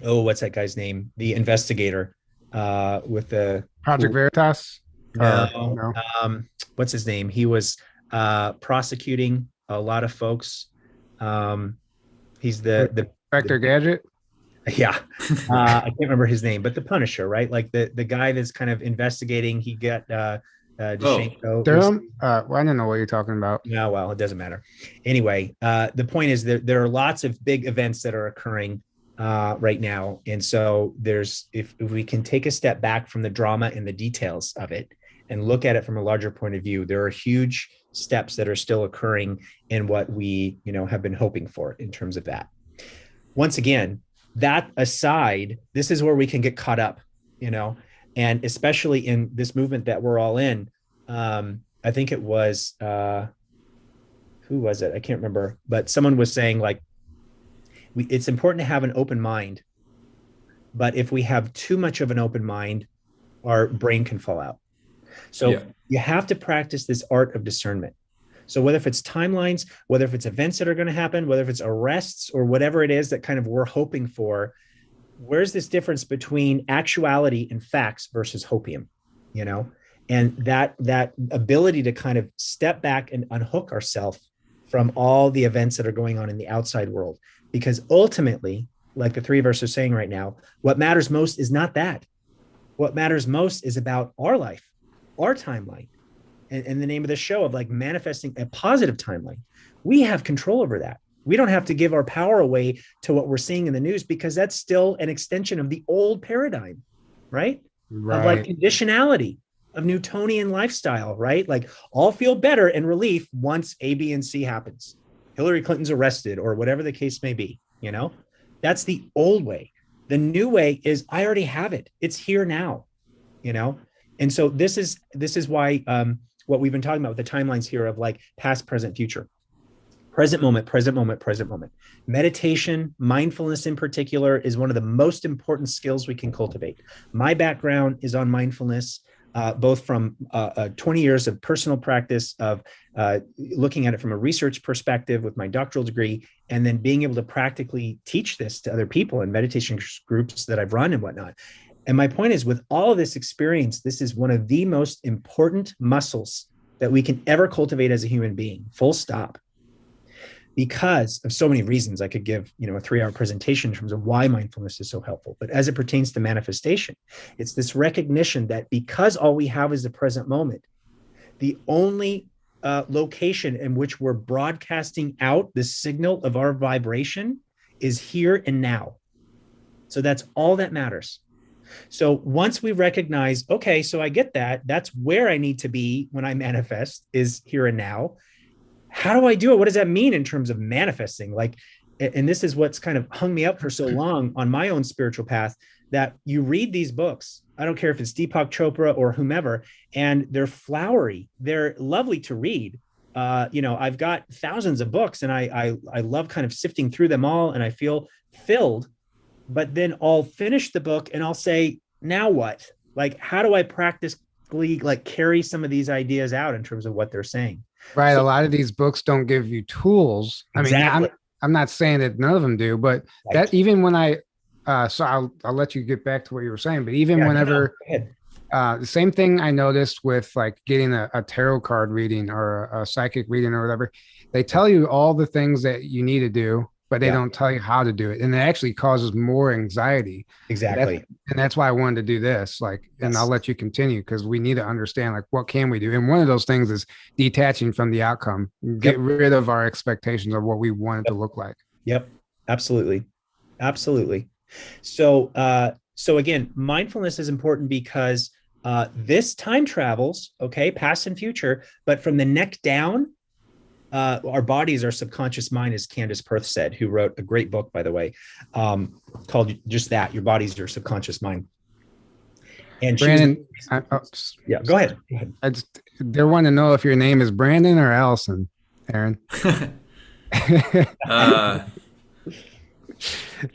C: what's that guy's name? The investigator with the
A: Project Veritas.
C: no. What's his name? He was prosecuting a lot of folks. He's the
A: Inspector Gadget.
C: Yeah. I can't remember his name, but the Punisher, right? Like the guy that's kind of investigating. He got Dashenko.
A: Durham? Well, I don't know what you're talking about.
C: No, well, it doesn't matter. Anyway, the point is that there are lots of big events that are occurring right now. And so if we can take a step back from the drama and the details of it and look at it from a larger point of view, there are huge steps that are still occurring in what we, have been hoping for in terms of that. Once again, that aside, this is where we can get caught up, and especially in this movement that we're all in. I think it was, who was it? I can't remember, but someone was saying like, it's important to have an open mind, but if we have too much of an open mind, our brain can fall out. So you have to practice this art of discernment. So whether if it's timelines, whether if it's events that are going to happen, whether if it's arrests or whatever it is that kind of we're hoping for, where's this difference between actuality and facts versus hopium, and that ability to kind of step back and unhook ourselves from all the events that are going on in the outside world. Because ultimately, like the three of us are saying right now, what matters most is not that. What matters most is about our life, our timeline, and the name of the show of like manifesting a positive timeline. We have control over that. We don't have to give our power away to what we're seeing in the news, because that's still an extension of the old paradigm, right? Of like conditionality, of Newtonian lifestyle, right? Like all feel better and relief once A, B, and C happens. Hillary Clinton's arrested or whatever the case may be, that's the old way. The new way is I already have it. It's here now, And so this is why what we've been talking about with the timelines here of like past, present, future, present moment, present moment, present moment. Meditation, mindfulness in particular, is one of the most important skills we can cultivate. My background is on mindfulness, both from 20 years of personal practice of looking at it from a research perspective with my doctoral degree, and then being able to practically teach this to other people in meditation groups that I've run and whatnot. And my point is, with all of this experience, this is one of the most important muscles that we can ever cultivate as a human being, full stop. Because of so many reasons. I could give, a 3-hour presentation in terms of why mindfulness is so helpful. But as it pertains to manifestation, it's this recognition that because all we have is the present moment, the only location in which we're broadcasting out the signal of our vibration is here and now. So that's all that matters. So once we recognize, okay, so I get that, that's where I need to be when I manifest, is here and now. How do I do it? What does that mean in terms of manifesting? Like, and this is what's kind of hung me up for so long on my own spiritual path, that you read these books, I don't care if it's Deepak Chopra or whomever, and they're flowery, they're lovely to read. I've got thousands of books and I love kind of sifting through them all, and I feel filled. But then I'll finish the book and I'll say, now what? Like, how do I practically like carry some of these ideas out in terms of what they're saying?
A: Right. So, a lot of these books don't give you tools.
C: Exactly.
A: I mean, I'm not saying that none of them do, but that even when so I'll let you get back to what you were saying, but even whenever, the same thing I noticed with like getting a tarot card reading or a psychic reading or whatever, they tell you all the things that you need to do, but they don't tell you how to do it. And it actually causes more anxiety.
C: Exactly.
A: And that's why I wanted to do this. And I'll let you continue, because we need to understand, like, what can we do? And one of those things is detaching from the outcome, get rid of our expectations of what we want it to look like.
C: Yep. Absolutely. Absolutely. So again, mindfulness is important because this time travels, okay, past and future, but from the neck down, our bodies, our subconscious mind, as Candace Perth said, who wrote a great book, by the way, called just that, Your Body's Your Subconscious Mind. And
A: Brandon,
C: go ahead.
A: They're wanting to know if your name is Brandon or Allison, Aaron.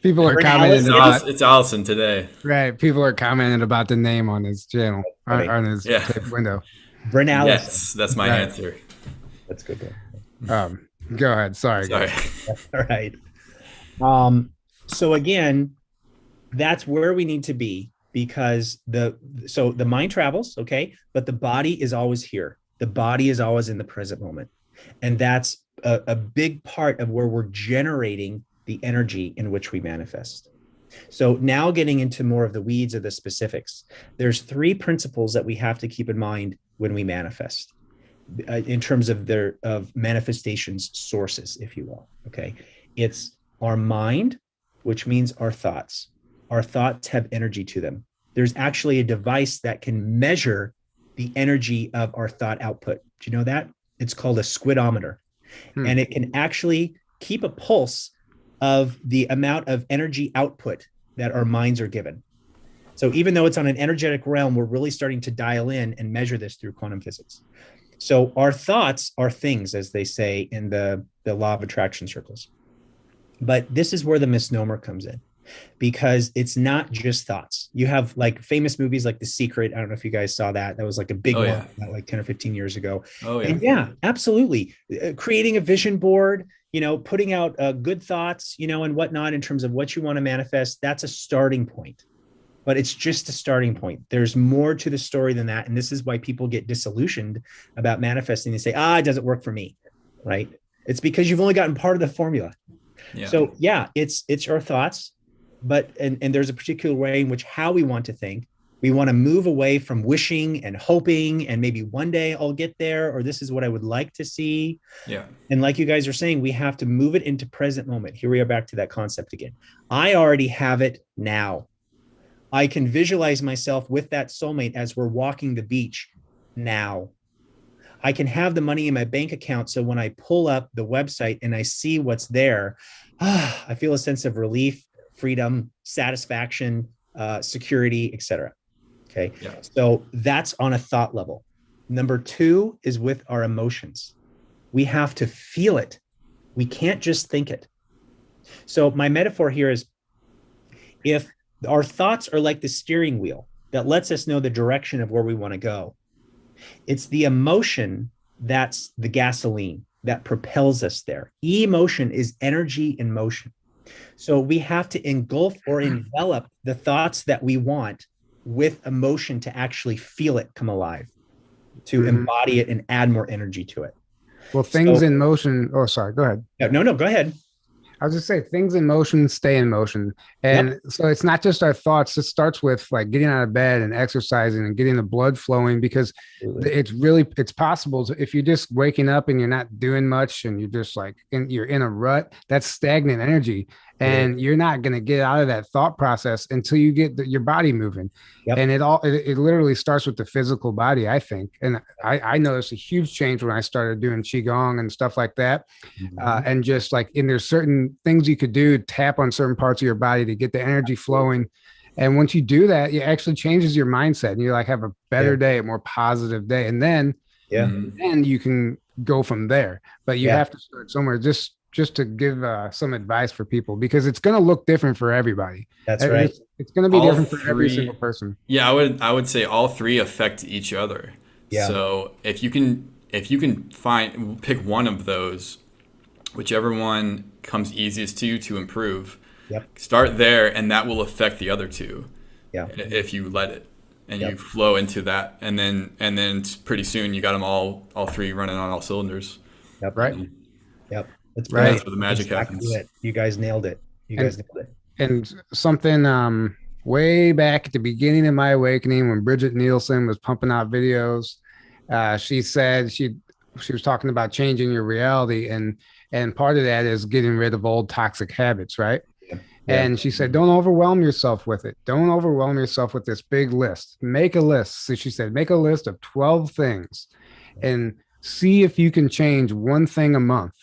A: People are
C: Burn
A: commenting about
B: It's Allison today.
A: right. People are commenting about the name on his channel
C: Funny.
A: on his
B: Yeah.
A: tape window.
C: Bryn Allison.
B: Yes, that's my
A: Right.
B: answer.
C: That's a good.
A: Go ahead. Sorry,
B: Sorry.
A: guys.
C: All right. So again, that's where we need to be, because the mind travels, okay, but the body is always here. The body is always in the present moment. And that's a big part of where we're generating the energy in which we manifest. So now getting into more of the weeds of the specifics, there's 3 principles that we have to keep in mind when we manifest, in terms of of manifestations sources, if you will. Okay. It's our mind, which means our thoughts. Our thoughts have energy to them. There's actually a device that can measure the energy of our thought output. Do you know that? It's called a squidometer. And it can actually keep a pulse of the amount of energy output that our minds are given. So even though it's on an energetic realm, we're really starting to dial in and measure this through quantum physics. So our thoughts are things, as they say in the law of attraction circles. But this is where the misnomer comes in, because it's not just thoughts. You have like famous movies like The Secret. I don't know if you guys saw that. That was like a big one, like 10 or 15 years ago.
B: Oh, yeah.
C: And yeah, absolutely. Creating a vision board, putting out good thoughts, and whatnot in terms of what you want to manifest. That's a starting point. But it's just a starting point. There's more to the story than that. And this is why people get disillusioned about manifesting. They say, it doesn't work for me, right? It's because you've only gotten part of the formula. Yeah. So yeah, it's our thoughts, but and there's a particular way in which how we want to think. We want to move away from wishing and hoping and maybe one day I'll get there, or this is what I would like to see.
B: Yeah.
C: And like you guys are saying, we have to move it into present moment. Here we are back to that concept again. I already have it now. I can visualize myself with that soulmate as we're walking the beach now. I can have the money in my bank account. So when I pull up the website and I see what's there, I feel a sense of relief, freedom, satisfaction, security, etc. Okay. Yeah. So that's on a thought level. Number 2 is with our emotions. We have to feel it. We can't just think it. So my metaphor here is, if our thoughts are like the steering wheel that lets us know the direction of where we want to go, it's the emotion that's the gasoline that propels us there. Emotion is energy in motion. So we have to engulf or envelop the thoughts that we want with emotion to actually feel it come alive, to embody it and add more energy to it.
A: Well, things in motion. Oh, sorry. Go ahead.
C: No, go ahead.
A: I was just saying, things in motion stay in motion. And so it's not just our thoughts. It starts with like getting out of bed and exercising and getting the blood flowing, because it's possible to, if you're just waking up and you're not doing much and you're just like, you're in a rut, that's stagnant energy. And you're not going to get out of that thought process until you get your body moving. And it literally starts with the physical body, I think. And I noticed a huge change when I started doing Qigong and stuff like that. And just like, and there's certain things you could do, tap on certain parts of your body to get the energy flowing. And once you do that, it actually changes your mindset and you like have a better day, a more positive day. And then, then you can go from there, but you have to start somewhere. Just to give some advice for people, because it's going to look different for everybody.
C: That's right.
A: It's going to be different for every single person.
B: Yeah, I would say all 3 affect each other. Yeah. So if you can pick one of those, whichever one comes easiest to you to improve, start there, and that will affect the other 2. Yeah. If you let it and you flow into that, and then pretty soon you got them all 3 running on all cylinders.
C: Yep. Right. Yep.
A: That's right.
B: That's where the magic happens.
C: You guys nailed it.
A: And something way back at the beginning of my awakening, when Bridget Nielsen was pumping out videos, she said she was talking about changing your reality, and part of that is getting rid of old toxic habits, right? Yeah. And she said, don't overwhelm yourself with it. Don't overwhelm yourself with this big list. Make a list. So she said, make a list of 12 things and see if you can change one thing a month.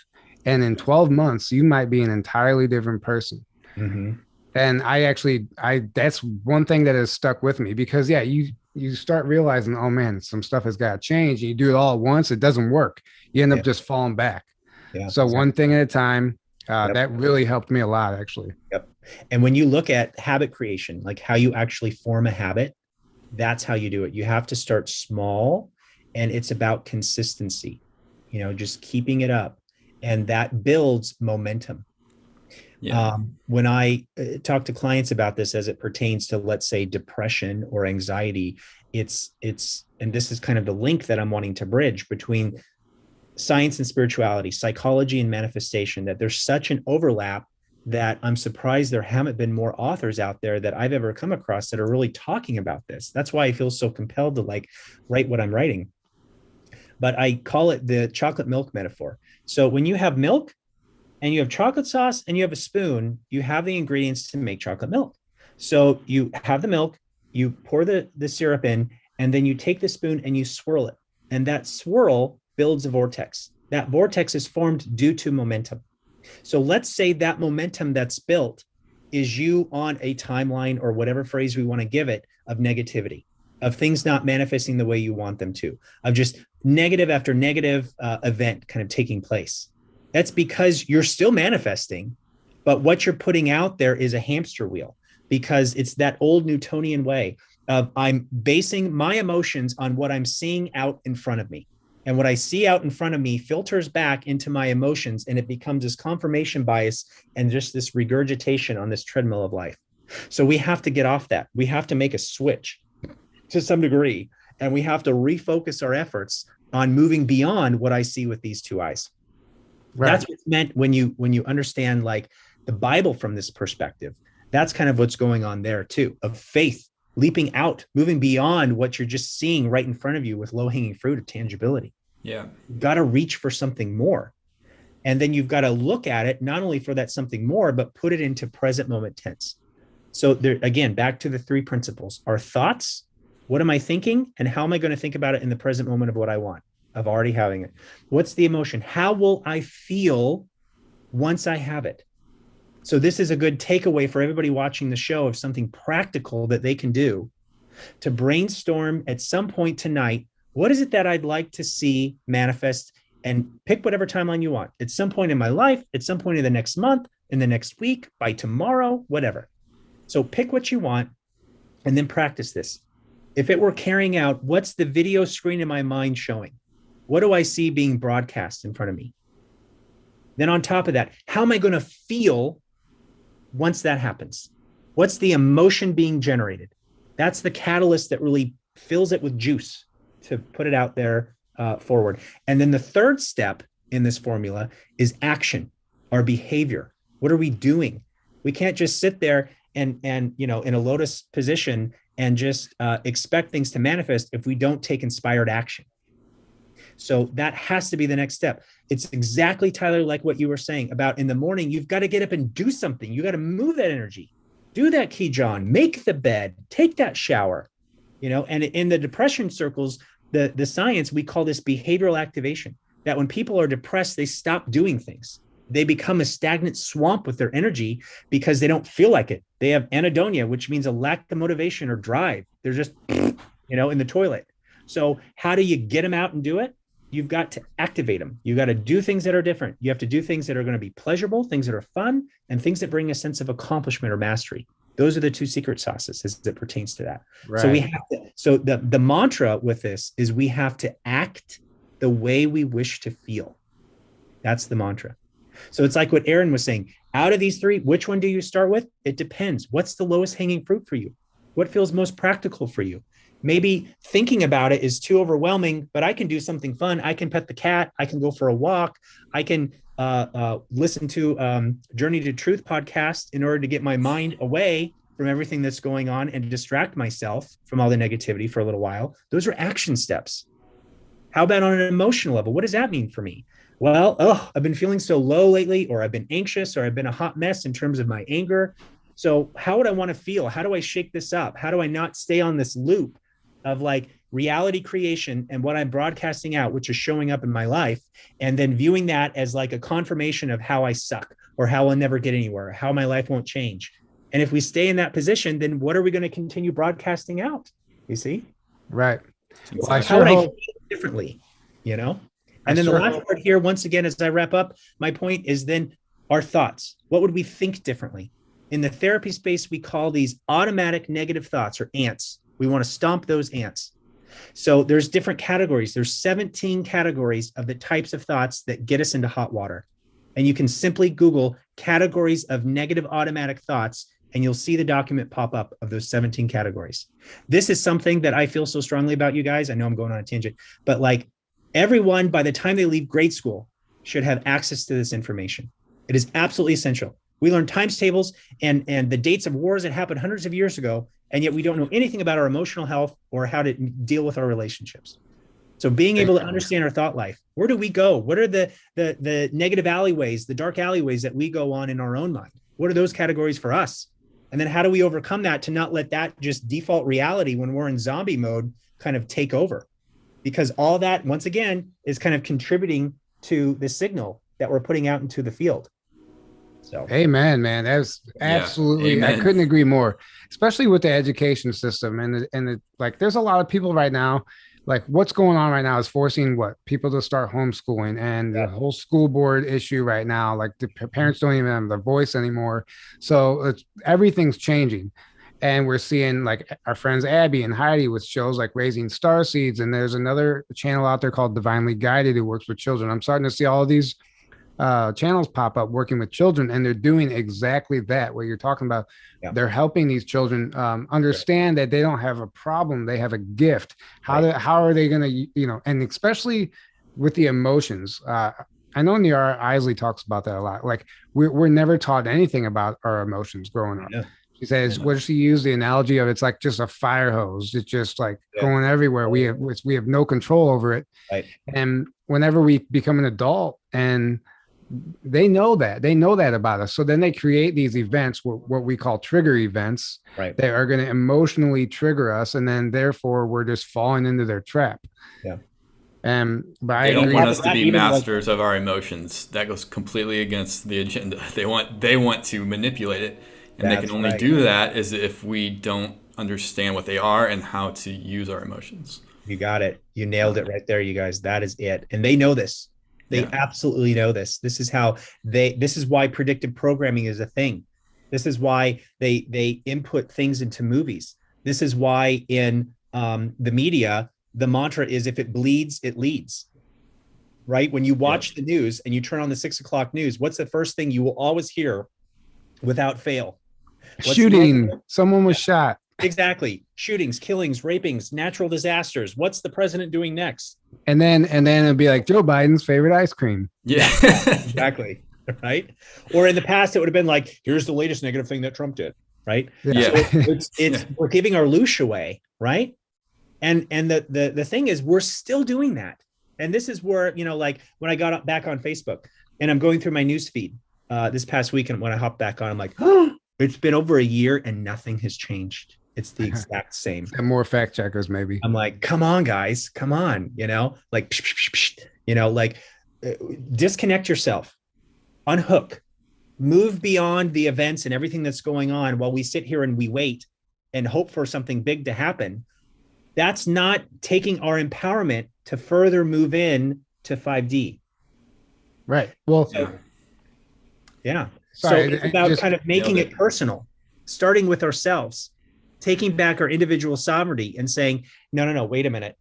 A: And in 12 months, you might be an entirely different person. And that's one thing that has stuck with me, because you start realizing, oh man, some stuff has got to change. You do it all at once, it doesn't work. You end up just falling back. So one thing at a time,
C: Yep.
A: That really helped me a lot, actually.
C: Yep. And when you look at habit creation, like how you actually form a habit, that's how you do it. You have to start small, and it's about consistency, just keeping it up. And that builds momentum.
B: Yeah.
C: When I talk to clients about this as it pertains to, let's say, depression or anxiety, and this is kind of the link that I'm wanting to bridge between science and spirituality, psychology and manifestation, that there's such an overlap that I'm surprised there haven't been more authors out there that I've ever come across that are really talking about this. That's why I feel so compelled to write what I'm writing. But I call it the chocolate milk metaphor. So when you have milk and you have chocolate sauce and you have a spoon, you have the ingredients to make chocolate milk. So you have the milk, you pour the syrup in, and then you take the spoon and you swirl it. And that swirl builds a vortex. That vortex is formed due to momentum. So let's say that momentum that's built is you on a timeline, or whatever phrase we want to give it, of negativity, of things not manifesting the way you want them to, of just negative after negative event kind of taking place. That's because you're still manifesting, but what you're putting out there is a hamster wheel, because it's that old Newtonian way of I'm basing my emotions on what I'm seeing out in front of me. And what I see out in front of me filters back into my emotions, and it becomes this confirmation bias and just this regurgitation on this treadmill of life. So we have to get off that. We have to make a switch to some degree, and we have to refocus our efforts on moving beyond what I see with these two eyes. Right. That's what's meant when you understand like the Bible from this perspective. That's kind of what's going on there too, of faith, leaping out, moving beyond what you're just seeing right in front of you with low-hanging fruit of tangibility.
B: Yeah.
C: You've got to reach for something more. And then you've got to look at it, not only for that something more, but put it into present moment tense. So there, again, back to the three principles: our thoughts, what am I thinking? And how am I going to think about it in the present moment of what I want, of already having it? What's the emotion? How will I feel once I have it? So this is a good takeaway for everybody watching the show of something practical that they can do to brainstorm at some point tonight. What is it that I'd like to see manifest? And pick whatever timeline you want. At some point in my life, at some point in the next month, in the next week, by tomorrow, whatever. So pick what you want and then practice this. If it were carrying out, what's the video screen in my mind showing? What do I see being broadcast in front of me? Then on top of that, how am I going to feel once that happens? What's the emotion being generated? That's the catalyst that really fills it with juice to put it out there forward. And then the third step in this formula is action, our behavior. What are we doing? We can't just sit there and in a lotus position and just expect things to manifest if we don't take inspired action. So that has to be the next step. It's exactly, Tyler, like what you were saying about in the morning, you've got to get up and do something. You got to move that energy, do that key, John, make the bed, take that shower, and in the depression circles, the science, we call this behavioral activation, that when people are depressed, they stop doing things. They become a stagnant swamp with their energy because they don't feel like it. They have anhedonia, which means a lack of motivation or drive. They're just, in the toilet. So how do you get them out and do it? You've got to activate them. You got to do things that are different. You have to do things that are going to be pleasurable, things that are fun, and things that bring a sense of accomplishment or mastery. Those are the two secret sauces as it pertains to that. Right. So we have to, so the mantra with this is we have to act the way we wish to feel. That's the mantra. So it's like what Aaron was saying, out of these three, which one do you start with? It depends. What's the lowest hanging fruit for you? What feels most practical for you? Maybe thinking about it is too overwhelming, but I can do something fun. I can pet the cat. I can go for a walk. I can listen to Journey to Truth podcast in order to get my mind away from everything that's going on and distract myself from all the negativity for a little while. Those are action steps. How about on an emotional level? What does that mean for me? Well, I've been feeling so low lately, or I've been anxious, or I've been a hot mess in terms of my anger. So how would I want to feel? How do I shake this up? How do I not stay on this loop of like reality creation and what I'm broadcasting out, which is showing up in my life, and then viewing that as like a confirmation of how I suck or how I'll never get anywhere, or how my life won't change. And if we stay in that position, then what are we going to continue broadcasting out? You see?
A: Right.
C: Well, how would I feel differently, And then the last part here, once again, as I wrap up, my point is then Our thoughts. What would we think differently? In the therapy space, we call these automatic negative thoughts, or ants. We want to stomp those ants. So there's different categories. There's 17 categories of the types of thoughts that get us into hot water. And you can simply Google categories of negative automatic thoughts, and you'll see the document pop up of those 17 categories. This is something that I feel so strongly about, you guys. I know I'm going on a tangent, but like, everyone, by the time they leave grade school, should have access to this information. It is absolutely essential. We learn times tables and the dates of wars that happened hundreds of years ago, and yet we don't know anything about our emotional health or how to deal with our relationships. So being able to understand our thought life, where do we go? What are the negative alleyways, the dark alleyways that we go on in our own mind? What are those categories for us? And then how do we overcome that to not let that just default reality when we're in zombie mode kind of take over? Because all that, once again, is kind of contributing to the signal that we're putting out into the field. So,
A: amen, man. That's absolutely, I couldn't agree more, especially with the education system and like, there's a lot of people right now, like what's going on right now is forcing people to start homeschooling, and the whole school board issue right now, like the parents don't even have their voice anymore. So everything's changing. And we're seeing like our friends Abby and Heidi with shows like Raising Star Seeds. And there's another channel out there called Divinely Guided who works with children. I'm starting to see all of these channels pop up working with children, and they're doing exactly that, what you're talking about. They're helping these children understand that they don't have a problem, they have a gift. How are they going to, and especially with the emotions. I know Niara Isley talks about that a lot. Like we're never taught anything about our emotions growing up. She says, what does she use the analogy of? It's like just a fire hose. It's just like going everywhere. We have no control over it. Right. And whenever we become an adult, and they know that about us. So then they create these events, what we call trigger events, that are going to emotionally trigger us. And then therefore we're just falling into their trap.
C: Yeah.
A: But
B: they don't want us to be masters of our emotions. That goes completely against the agenda. They want to manipulate it. And they can only do that is if we don't understand what they are and how to use our emotions.
C: You got it. You nailed it right there, you guys. That is it. And they know this. They absolutely know this. This is why predictive programming is a thing. This is why they input things into movies. This is why in the media, the mantra is, if it bleeds, it leads. Right? When you watch the news and you turn on the 6 o'clock news, what's the first thing you will always hear without fail?
A: Shooting. Someone was shot.
C: Exactly. Shootings, killings, rapings, natural disasters. What's the president doing next?
A: And then it'd be like Joe Biden's favorite ice cream.
B: Yeah.
C: Exactly. Right. Or in the past, it would have been like, here's the latest negative thing that Trump did. Right.
B: Yeah.
C: So we're giving our loosh away. Right. And the thing is, we're still doing that. And this is where, like when I got back on Facebook and I'm going through my news feed this past weekend, when I hopped back on, I'm like, oh, it's been over a year and nothing has changed. It's the exact same.
A: And more fact checkers, maybe.
C: I'm like, come on, guys, come on. Like, disconnect yourself, unhook, move beyond the events and everything that's going on while we sit here and we wait and hope for something big to happen. That's not taking our empowerment to further move in to 5D.
A: Right. Well,
C: Sorry,
A: so
C: it's about kind of making it personal, starting with ourselves, taking back our individual sovereignty and saying, no, wait a minute.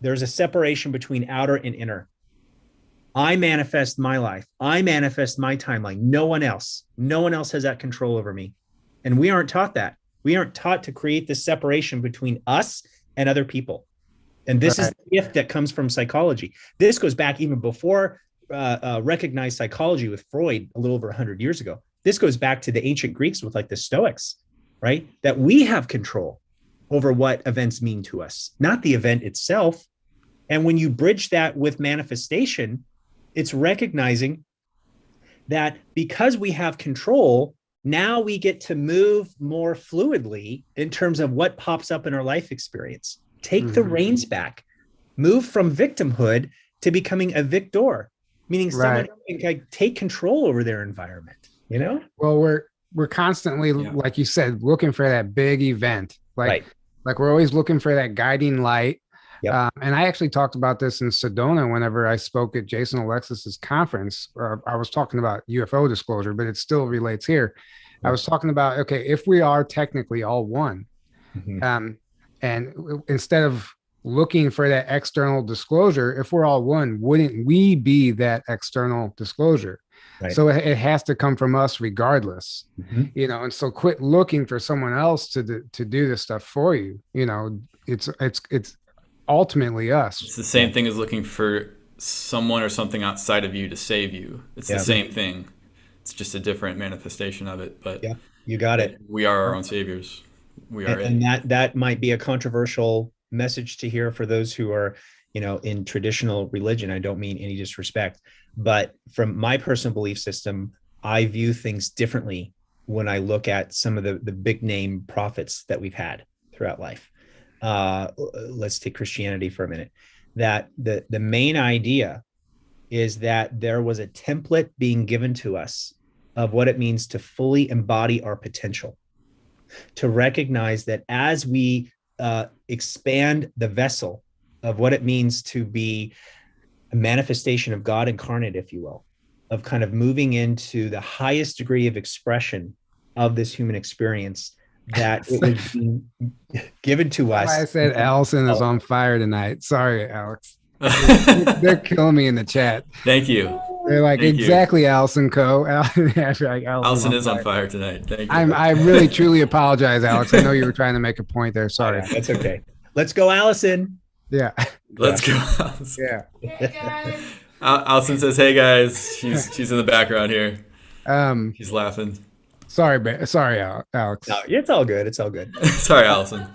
C: There's a separation between outer and inner. I manifest my life. I manifest my timeline. No one else has that control over me. And we aren't taught that. We aren't taught to create this separation between us and other people. And this is the gift that comes from psychology. This goes back even before recognized psychology with Freud a little over 100 years ago. This goes back to the ancient Greeks with like the Stoics, right? That we have control over what events mean to us, not the event itself. And when you bridge that with manifestation, it's recognizing that because we have control, now we get to move more fluidly in terms of what pops up in our life experience. Take the reins back, move from victimhood to becoming a victor, meaning someone who can take control over their environment,
A: Well, we're constantly, like you said, looking for that big event. Like we're always looking for that guiding light.
C: Yep.
A: And I actually talked about this in Sedona whenever I spoke at Jason Alexis's conference. I was talking about UFO disclosure, but it still relates here. I
C: Yep.
A: was talking about, okay, if we are technically all one,
C: Mhm.
A: um, and instead of looking for that external disclosure, if we're all one, wouldn't we be that external disclosure?
C: Right.
A: So it has to come from us regardless,
C: Mhm.
A: and so quit looking for someone else to do this stuff for you. It's ultimately
B: It's
A: us.
B: the
C: Yeah.
B: same thing as looking for someone or something outside of you to save you. It's the
C: Yeah.
B: same thing. It's just a different manifestation of it. But
C: Yeah. You got
B: yeah,
C: it.
B: we are our own saviors. We are
C: And
B: it.
C: that might be a controversial message to hear for those who are, in traditional religion. I don't mean any disrespect, but from my personal belief system, I view things differently when I look at some of the big name prophets that we've had throughout life. Let's take Christianity for a minute. That the main idea is that there was a template being given to us of what it means to fully embody our potential, to recognize that as we expand the vessel of what it means to be a manifestation of God incarnate, if you will, of kind of moving into the highest degree of expression of this human experience, that it was being given to
A: That's why I
C: us.
A: said Allison is on fire tonight. Sorry, Alex. They're killing me in the chat.
B: Thank you.
A: They're like,
B: Thank you.
A: exactly, Allison Co. Like, Allison's
B: Allison
A: on
B: is on
A: fire.
B: fire tonight. Thank you.
A: I really truly apologize, Alex. I know you were trying to make a point there.
C: Oh,
A: Sorry.
C: yeah, that's okay. Let's go, Allison.
A: Yeah.
B: Let's go. Allison.
A: Yeah.
D: Hey guys.
B: Allison says, "Hey guys." She's in the background here.
A: Um,
B: She's laughing.
A: sorry, Alex.
C: No, it's all good. It's all good.
B: Sorry, Allison.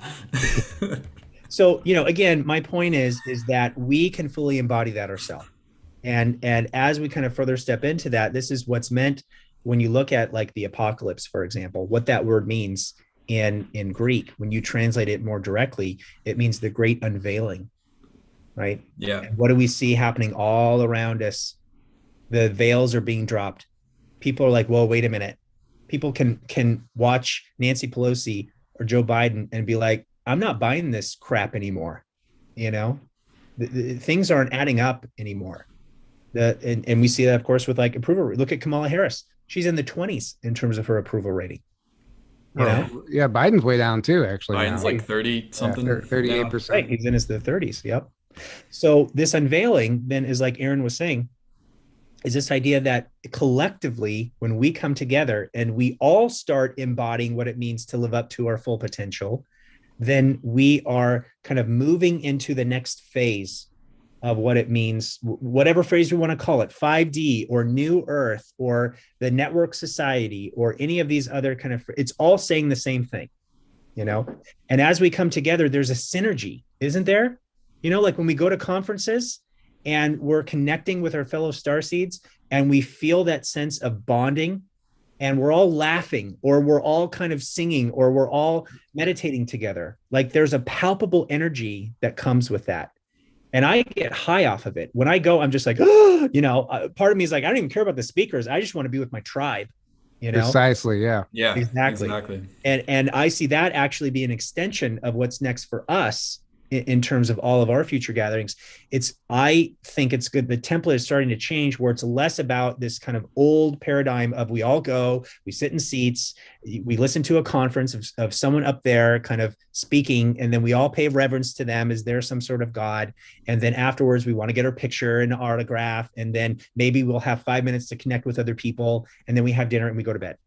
C: So, again, my point is that we can fully embody that ourselves. And as we kind of further step into that, this is what's meant when you look at like the apocalypse, for example, what that word means in Greek. When you translate it more directly, it means the great unveiling, right?
B: Yeah.
C: And what do we see happening all around us? The veils are being dropped. People are like, well, wait a minute. People can watch Nancy Pelosi or Joe Biden and be like, I'm not buying this crap anymore. Things aren't adding up anymore. And we see that, of course, with like approval. Look at Kamala Harris. She's in the 20s in terms of her approval rating.
A: Yeah, Biden's way down too, actually.
B: Biden's
A: now.
B: like 30 something.
A: 38%.
C: Right. He's in his the 30s. Yep. So this unveiling then is, like Aaron was saying, is this idea that collectively, when we come together and we all start embodying what it means to live up to our full potential, then we are kind of moving into the next phase of what it means, whatever phrase we want to call it, 5D or New Earth or the network society or any of these other kind of, it's all saying the same thing, And as we come together, there's a synergy, isn't there? Like when we go to conferences and we're connecting with our fellow starseeds and we feel that sense of bonding and we're all laughing or we're all kind of singing or we're all meditating together. Like there's a palpable energy that comes with that. And I get high off of it. When I go, I'm just like, part of me is like, I don't even care about the speakers. I just want to be with my tribe,
A: Precisely. Yeah.
B: Yeah.
C: Exactly. And I see that actually be an extension of what's next for us in terms of all of our future gatherings. I think it's good. The template is starting to change where it's less about this kind of old paradigm of we all go, we sit in seats, we listen to a conference of someone up there kind of speaking, and then we all pay reverence to them as they're some sort of God. And then afterwards, we want to get our picture and autograph. And then maybe we'll have 5 minutes to connect with other people. And then we have dinner and we go to bed.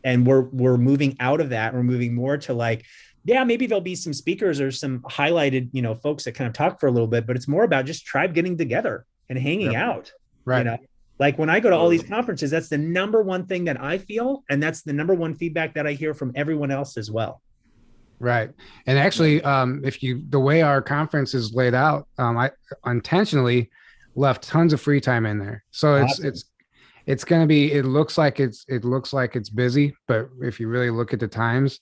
C: And we're moving out of that. We're moving more to like, yeah, maybe there'll be some speakers or some highlighted, folks that kind of talk for a little bit, but it's more about just tribe getting together and hanging out.
A: Right.
C: Like when I go to all these conferences, that's the number one thing that I feel. And that's the number one feedback that I hear from everyone else as well.
A: Right. And actually, the way our conference is laid out, I intentionally left tons of free time in there. So it's going to be, it looks like it's busy, but if you really look at the times,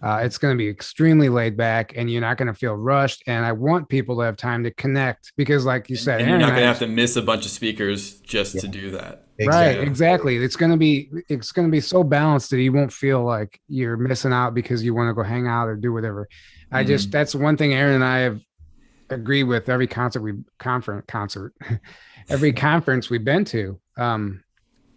A: it's going to be extremely laid back and you're not going to feel rushed. And I want people to have time to connect because like you said,
B: and you're not going to have to miss a bunch of speakers just to do that.
A: Right. Exactly. It's going to be so balanced that you won't feel like you're missing out because you want to go hang out or do whatever. That's one thing Aaron and I agree with every concert, every conference we've been to.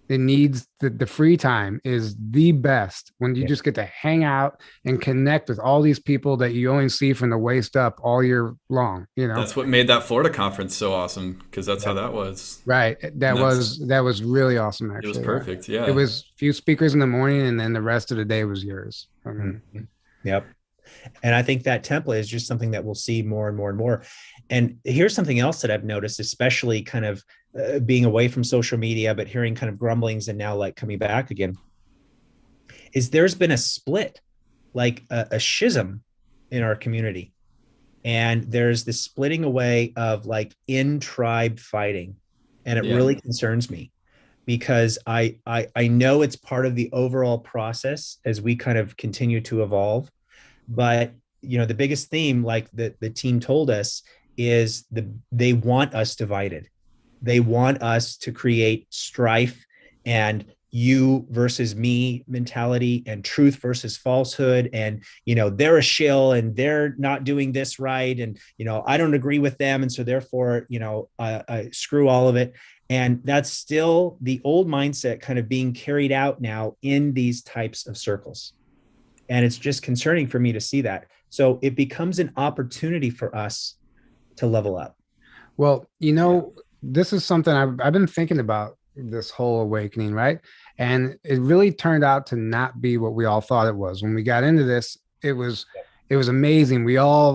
A: It needs the free time is the best when you
C: Yeah.
A: just get to hang out and connect with all these people that you only see from the waist up all year long, you know?
B: That's what made that Florida conference so awesome because that's how
C: Yeah.
B: that was.
A: Right.
B: And
A: That was really awesome,
B: it was
A: actually. Yeah.
B: perfect.
A: It
B: Yeah.
A: was a few speakers in the morning and then the rest of the day was yours. I mean,
C: Mhm. Yep. And I think that template is just something that we'll see more and more and more. And here's something else that I've noticed, especially kind of being away from social media, but hearing kind of grumblings and now like coming back again, is there's been a split, like a schism in our community. And there's this splitting away of like in tribe fighting. And it
B: Yeah.
C: really concerns me because I know it's part of the overall process as we kind of continue to evolve. But you know, the biggest theme, like the team told us, is they want us divided. They want us to create strife and you versus me mentality and truth versus falsehood. And, you know, they're a shill and they're not doing this right. And, you know, I don't agree with them. And so therefore, you know, I screw all of it. And that's still the old mindset kind of being carried out now in these types of circles. And it's just concerning for me to see that. So it becomes an opportunity for us to level up.
A: well,
B: Yeah.
A: this is something I've been thinking about this whole awakening, right? And it really turned out to not be what we all thought it was. When we got into this, it was amazing. We all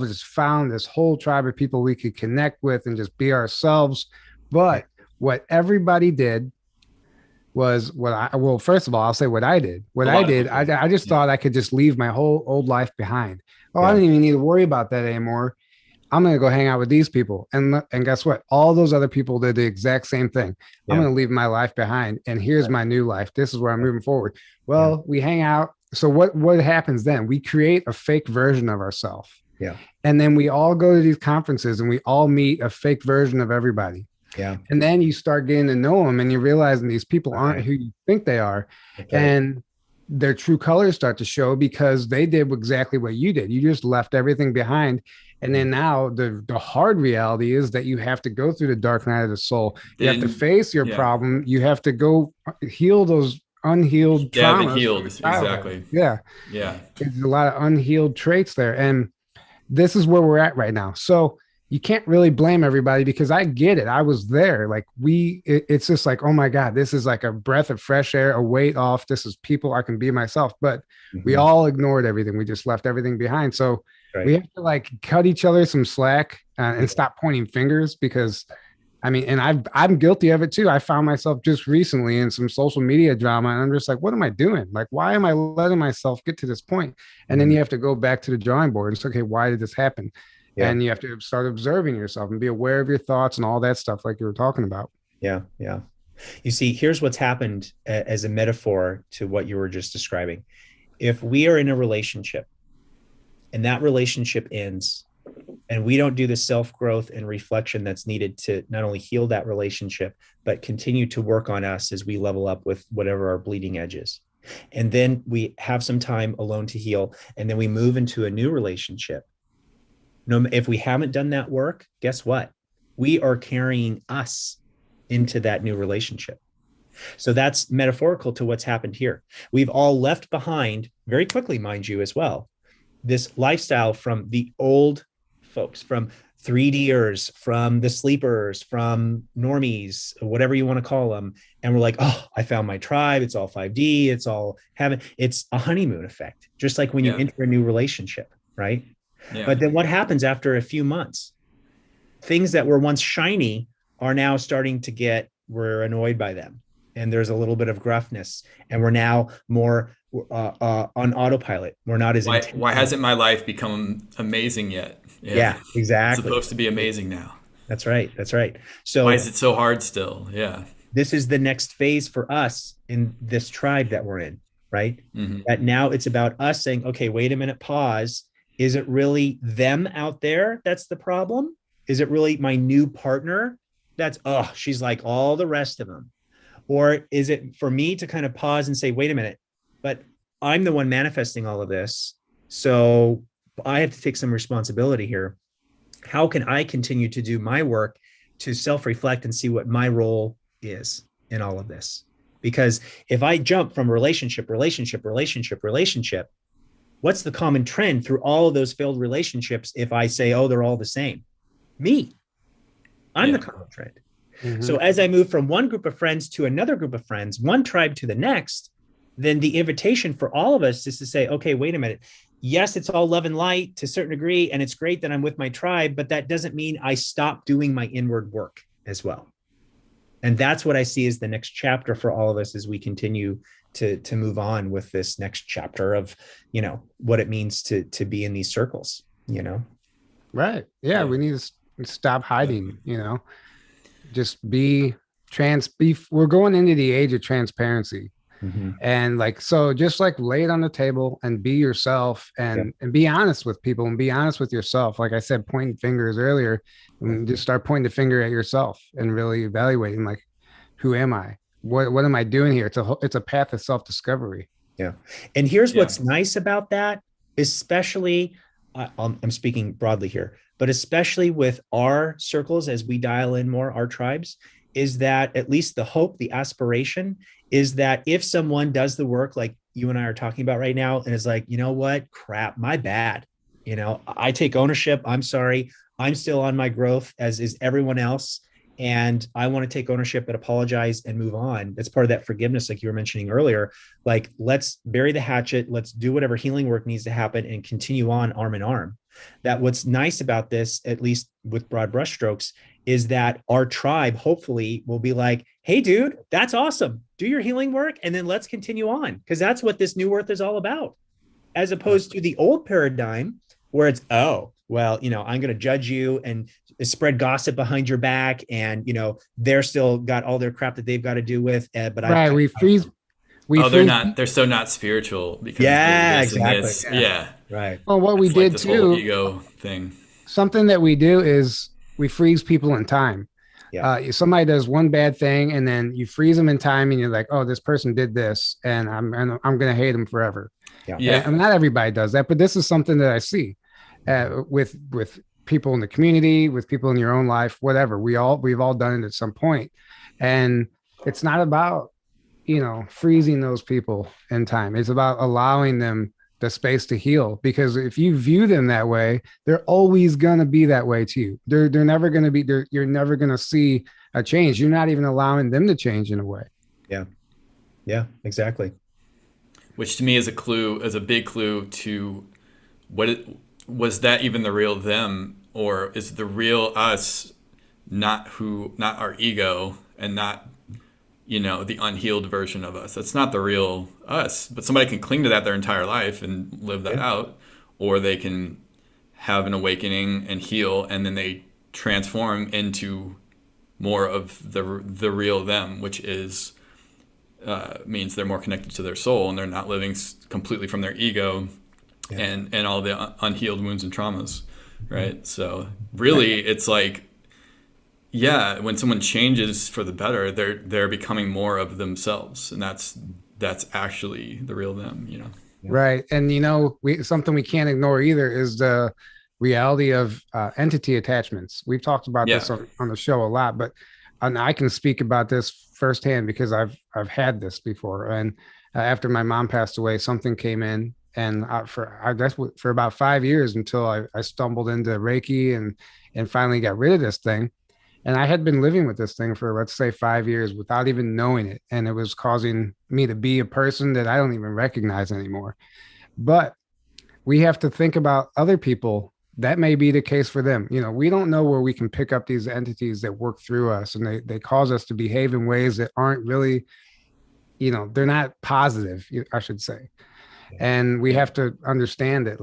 A: just found this whole tribe of people we could connect with and just be ourselves.
C: Yeah.
A: But what everybody did was well, first of all, I'll say what I did. What
B: A
A: I
B: lot of
A: did,
B: people.
A: I just
B: Yeah.
A: thought I could just leave my whole old life behind. Oh, I
C: Yeah.
A: don't even need to worry about that anymore. I'm going to go hang out with these people. And guess what? All those other people did the exact same thing. I'm
C: Yeah.
A: going to leave my life behind. And here's my new life. This is where I'm moving forward.
C: Yeah.
A: Well, we hang out. So what happens then? We create a fake version of ourselves.
C: Yeah.
A: And then we all go to these conferences and we all meet a fake version of everybody.
C: Yeah.
A: And then you start getting to know them and you're realizing these people aren't
C: Right.
A: who you think they are.
C: That's right.
A: And their true colors start to show because they did exactly what you did. You just left everything behind. And then now the hard reality is that you have to go through the dark night of the soul. You have to face your
B: Yeah.
A: problem. You have to go heal those unhealed
B: They haven't
A: traumas
B: healed.
A: from childhood.
B: Exactly.
A: Yeah.
B: Yeah.
A: There's a lot of unhealed traits there. And this is where we're at right now. So you can't really blame everybody because I get it. I was there. Like it's just like, oh my God, this is like a breath of fresh air, a weight off. This is people. I can be myself. But we
C: Mhm.
A: all ignored everything. We just left everything behind. So we
C: Right.
A: have to like cut each other some slack
C: Yeah.
A: and stop pointing fingers because I mean, and I'm guilty of it too. I found myself just recently in some social media drama, and I'm just like, what am I doing? Like, why am I letting myself get to this point? And then
C: Mhm.
A: you have to go back to the drawing board and say, okay, why did this happen?
C: Yeah.
A: And you have to start observing yourself and be aware of your thoughts and all that stuff, like you were talking about.
C: Yeah. Yeah. You see, here's what's happened as a metaphor to what you were just describing. If we are in a relationship and that relationship ends, and we don't do the self-growth and reflection that's needed to not only heal that relationship, but continue to work on us as we level up with whatever our bleeding edge is. And then we have some time alone to heal, and then we move into a new relationship. No, if we haven't done that work, guess what? We are carrying us into that new relationship. So that's metaphorical to what's happened here. We've all left behind, very quickly, mind you, as well, this lifestyle from the old folks, from 3Ders, from the sleepers, from normies, whatever you want to call them. And we're like, oh, I found my tribe. It's all 5D. It's all heaven. It's a honeymoon effect, just like when you
B: Yeah.
C: enter a new relationship, right?
B: Yeah.
C: But then what happens after a few months? Things that were once shiny are now starting to we're annoyed by them. And there's a little bit of gruffness. And we're now more on autopilot. We're not as
B: Why hasn't my life become amazing yet?
C: Yeah,
B: It's
C: exactly.
B: supposed to be amazing now.
C: That's right. That's right.
B: Why
C: So
B: is it so hard still? Yeah.
C: this is the next phase for us in this tribe that we're in, right?
B: Hmm.
C: That now it's about us saying, okay, wait a minute, pause. Is it really them out there that's the problem? Is it really my new partner that's, oh, she's like all the rest of them? Or is it for me to kind of pause and say, wait a minute, but I'm the one manifesting all of this. So I have to take some responsibility here how can I continue to do my work to self-reflect and see what my role is in all of this? Because if I jump from relationship, what's the common trend through all of those failed relationships if I say, oh, they're all the same? Me. I'm the common trend. Mm-hmm. So as I move from one group of friends to another group of friends, one tribe to the next, then the invitation for all of us is to say, okay, wait a minute. Yes, it's all love and light to a certain degree, and it's great that I'm with my tribe, but that doesn't mean I stop doing my inward work as well. And that's what I see as the next chapter for all of us as we continue to move on with this next chapter of, what it means to be in these circles,
A: Right. Yeah. We need to stop hiding, just we're going into the age of transparency. Mm-hmm. And so just lay it on the table and be yourself and be honest with people and be honest with yourself. Like I said, pointing fingers earlier, and just start pointing the finger at yourself and really evaluating, who am I? What am I doing here? It's a path of self-discovery.
C: Yeah. And here's what's nice about that, especially, I'm speaking broadly here, but especially with our circles, as we dial in more, our tribes, is that at least the hope, the aspiration is that if someone does the work like you and I are talking about right now, and is like, you know what, crap, my bad. I take ownership. I'm sorry. I'm still on my growth, as is everyone else. And I want to take ownership and apologize and move on. That's part of that forgiveness, like you were mentioning earlier. Let's bury the hatchet. Let's do whatever healing work needs to happen and continue on arm in arm. That what's nice about this, at least with broad brushstrokes, is that our tribe hopefully will be like, hey, dude, that's awesome. Do your healing work and then let's continue on. Because that's what this new earth is all about. As opposed to the old paradigm where it's, oh, well, I'm going to judge you and spread gossip behind your back. And, they're still got all their crap that they've got to do with. But
A: right.
B: They're so not spiritual because
C: exactly.
B: Yeah.
C: Right.
A: Well, what we did too,
B: whole ego thing.
A: Something that we do is we freeze people in time. Yeah. Somebody does one bad thing and then you freeze them in time and you're like, oh, this person did this and I'm going to hate them forever. Yeah. And not everybody does that, but this is something that I see with people in the community, with people in your own life, whatever. We've all done it at some point. And it's not about, freezing those people in time. It's about allowing them the space to heal, because if you view them that way, they're always going to be that way to you. They're never going to be there. You're never going to see a change. You're not even allowing them to change in a way.
C: Yeah, exactly.
B: Which to me is a big clue to was that even the real them, or is the real us not our ego and not, the unhealed version of us? That's not the real us, but somebody can cling to that their entire life and live that out, or they can have an awakening and heal, and then they transform into more of the real them, which is means they're more connected to their soul and they're not living completely from their ego and all the unhealed wounds and traumas, right? So really, it's when someone changes for the better, they're becoming more of themselves, and that's actually the real them,
A: Right. And something we can't ignore either is the reality of entity attachments. We've talked about this on the show a lot, but I can speak about this firsthand because I've had this before. And after my mom passed away, something came in, and for about 5 years until I stumbled into Reiki and finally got rid of this thing. And I had been living with this thing for, let's say, 5 years without even knowing it. And it was causing me to be a person that I don't even recognize anymore. But we have to think about other people. That may be the case for them. We don't know where we can pick up these entities that work through us, and they cause us to behave in ways that aren't really, they're not positive, I should say. And we have to understand it.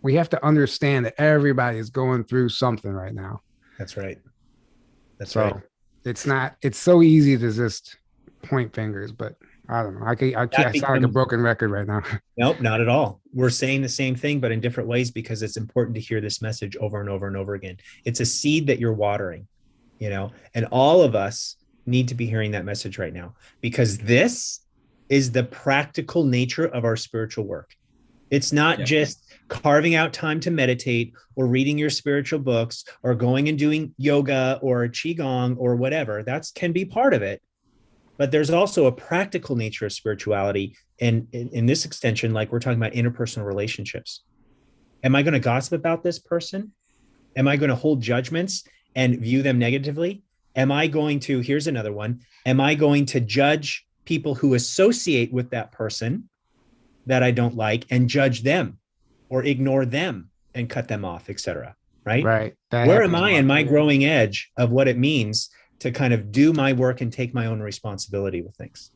A: We have to understand that everybody is going through something right now.
C: That's right. Right.
A: It's so easy to just point fingers, but I don't know. I sound like a broken record right now.
C: Nope, not at all. We're saying the same thing, but in different ways, because it's important to hear this message over and over and over again. It's a seed that you're watering, and all of us need to be hearing that message right now, because this is the practical nature of our spiritual work. It's not
B: Yeah.
C: just carving out time to meditate or reading your spiritual books or going and doing yoga or qigong or whatever. That can be part of it. But there's also a practical nature of spirituality. And in this extension, like we're talking about interpersonal relationships. Am I going to gossip about this person? Am I going to hold judgments and view them negatively? Am I going to, here's another one, am I going to judge people who associate with that person that I don't like and judge them or ignore them and cut them off, etc. Right?
A: Right. That
C: Where am
A: happens a
C: I
A: lot.
C: in my growing edge of what it means to kind of do my work and take my own responsibility with things?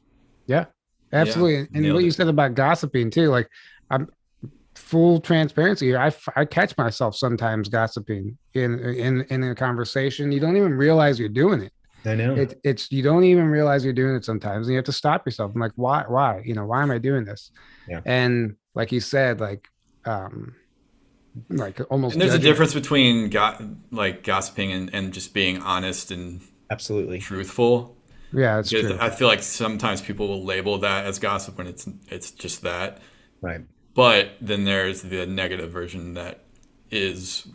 A: Yeah, absolutely. And
B: nailed
A: what you
B: it.
A: said about gossiping too, like I'm full transparency. I catch myself sometimes gossiping in a conversation. You don't even realize you're doing it.
C: I know.
A: It's you don't even realize you're doing it sometimes, and you have to stop yourself. I'm like, why, why am I doing this?
C: Yeah.
A: And like you said, like almost.
B: And there's a
A: judging.
B: difference between like gossiping and just being honest and
C: Absolutely.
B: truthful.
A: Yeah, it's
B: Because
A: true.
B: I feel like sometimes people will label that as gossip when it's just that.
C: Right.
B: But then there's the negative version that is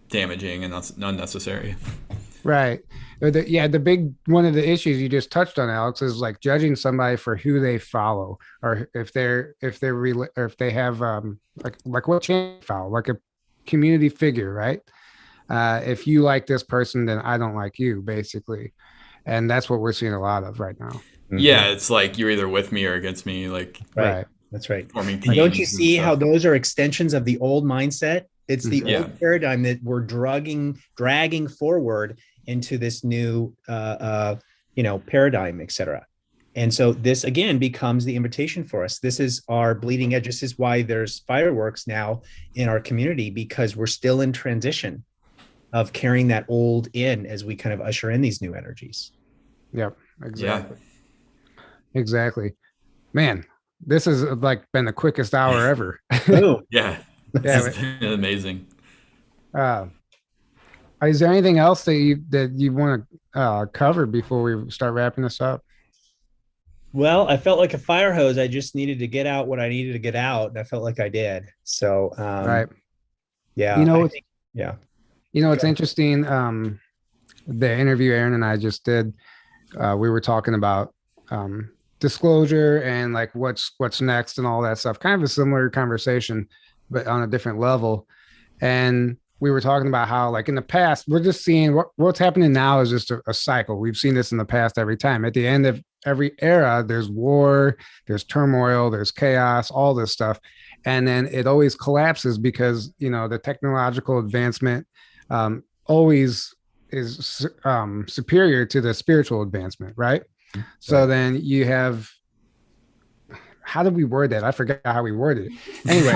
B: damaging and unnecessary.
A: Right. The big one of the issues you just touched on, Alex, is like judging somebody for who they follow, or if they have like what channel they follow, like a community figure, right? If you like this person, then I don't like you, basically, and that's what we're seeing a lot of right now.
C: Mm-hmm.
B: Yeah, it's like you're either with me or against me, like
C: Right. That's right.
B: forming teams.
C: Don't you
B: and
C: see
B: stuff.
C: how those are extensions of the old mindset? It's the
B: Yeah.
C: old paradigm that we're dragging forward into this new, paradigm, et cetera. And so this again becomes the invitation for us. This is our bleeding edge. This is why there's fireworks now in our community, because we're still in transition of carrying that old in as we kind of usher in these new energies.
A: Yep. Exactly. Exactly. Man, this has like been the quickest hour ever.
C: Boom.
B: Yeah,
A: Yeah.
B: it's been amazing.
A: Is there anything else that you want to cover before we start wrapping this up?
C: Well, I felt like a fire hose. I just needed to get out what I needed to get out, and I felt like I did. So,
A: Right.
C: yeah, yeah.
A: It's interesting. The interview Aaron and I just did, we were talking about disclosure and like what's next and all that stuff. Kind of a similar conversation, but on a different level. And we were talking about how, like in the past, we're just seeing what's happening now is just a cycle. We've seen this in the past every time. At the end of every era, there's war, there's turmoil, there's chaos, all this stuff. And then it always collapses because, the technological advancement always is superior to the spiritual advancement, right? So then you have, how did we word that? I forgot how we worded it. Anyway,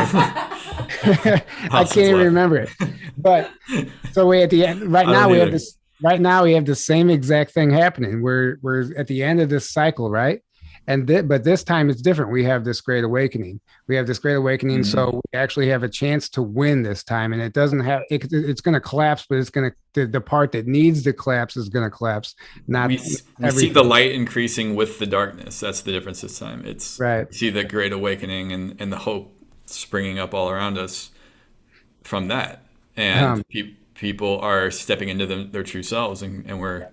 A: I can't even remember it. But so we at the end right now we have this. Right now we have the same exact thing happening. We're at the end of this cycle, right? But this time it's different. We have this great awakening.
B: Mm-hmm.
A: So we actually have a chance to win this time. And it doesn't have it's going to collapse, but it's going to the part that needs to collapse is going to collapse. Not
B: we see the light increasing with the darkness. That's the difference this time. It's
A: right.
B: We see the great awakening and the hope springing up all around us from that. And people are stepping into their true selves, and we're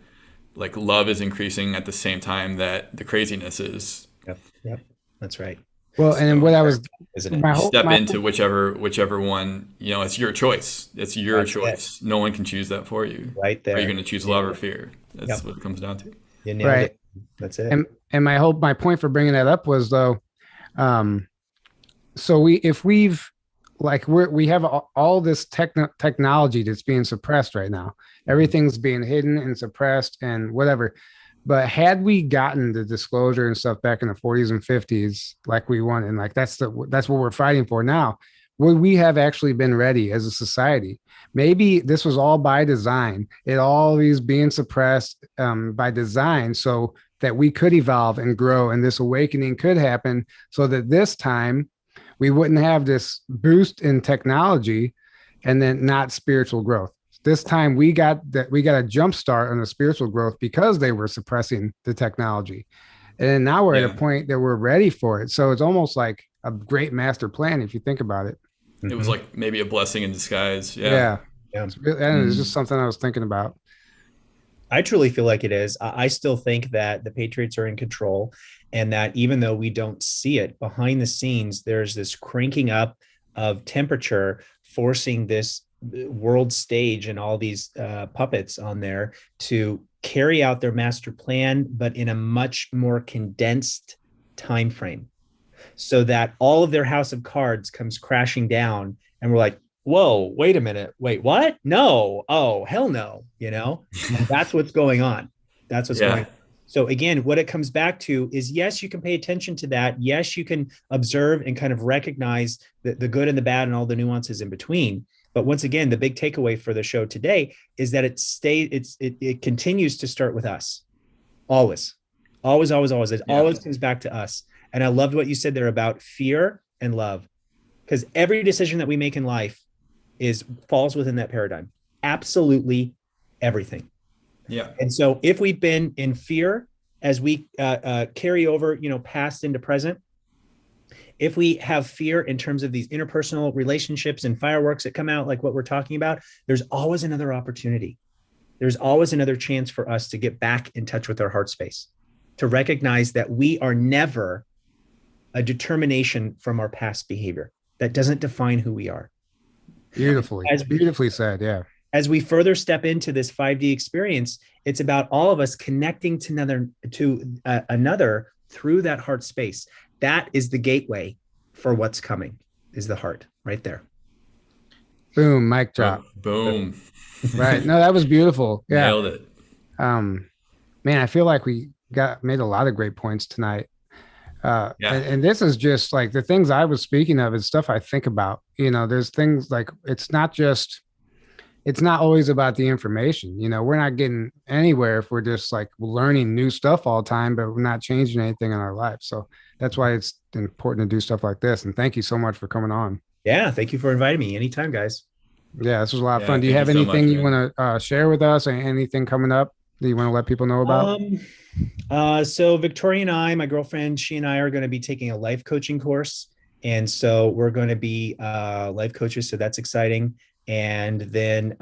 B: like, love is increasing at the same time that the craziness is.
C: Yep. That's right.
A: Well, and then what I was,
C: isn't it?
B: Step into whichever one, it's your choice. It's your choice. No one can choose that for you.
C: Right there.
B: Are you going to choose love or fear? That's what it comes down to.
C: You nailed it. That's it.
A: And my point for bringing that up was though, so we have all this technology that's being suppressed right now. Everything's being hidden and suppressed and whatever. But had we gotten the disclosure and stuff back in the 40s and 50s, like we wanted, and like that's what we're fighting for now, would we have actually been ready as a society? Maybe this was all by design. It always being suppressed by design so that we could evolve and grow, and this awakening could happen so that this time we wouldn't have this boost in technology and then not spiritual growth. This time we got a jump start on the spiritual growth because they were suppressing the technology. And now we're at a point that we're ready for it. So it's almost like a great master plan if you think about it.
B: It was like maybe a blessing in disguise. Yeah.
A: Yeah.
C: Yeah.
A: And it's just something I was thinking about.
C: I truly feel like it is. I still think that the Patriots are in control, and that even though we don't see it behind the scenes, there's this cranking up of temperature, forcing this world stage and all these puppets on there to carry out their master plan, but in a much more condensed time frame, so that all of their house of cards comes crashing down, and we're like, whoa, wait a minute, wait, what? No, oh, hell no, and that's what's going on. That's what's going on. So again, what it comes back to is, yes, you can pay attention to that. Yes, you can observe and kind of recognize the good and the bad and all the nuances in between. But once again, the big takeaway for the show today is that it continues to start with us. Always. It always comes back to us. And I loved what you said there about fear and love, because every decision that we make in life falls within that paradigm. Absolutely everything.
B: Yeah.
C: And so if we've been in fear as we carry over, past into present, if we have fear in terms of these interpersonal relationships and fireworks that come out like what we're talking about, there's always another opportunity. There's always another chance for us to get back in touch with our heart space, to recognize that we are never a determination from our past behavior. That doesn't define who we are.
A: Beautifully said. Yeah.
C: As we further step into this 5D experience, it's about all of us connecting to another through that heart space. That is the gateway for what's coming, is the heart right there.
A: Boom, mic drop.
B: Boom.
A: Right. No, that was beautiful. Yeah.
B: Nailed it.
A: Man, I feel like we made a lot of great points tonight. And this is just like the things I was speaking of is stuff I think about. There's things like it's not always about the information. We're not getting anywhere if we're just like learning new stuff all the time, but we're not changing anything in our life. So that's why it's important to do stuff like this. And thank you so much for coming on.
C: Yeah. Thank you for inviting me. Anytime, guys.
A: Yeah, this was a lot of fun. Do you have anything you want to share with us, or anything coming up that you want to let people know about?
C: So Victoria and I, my girlfriend, she and I are going to be taking a life coaching course. And so we're going to be life coaches. So that's exciting. And then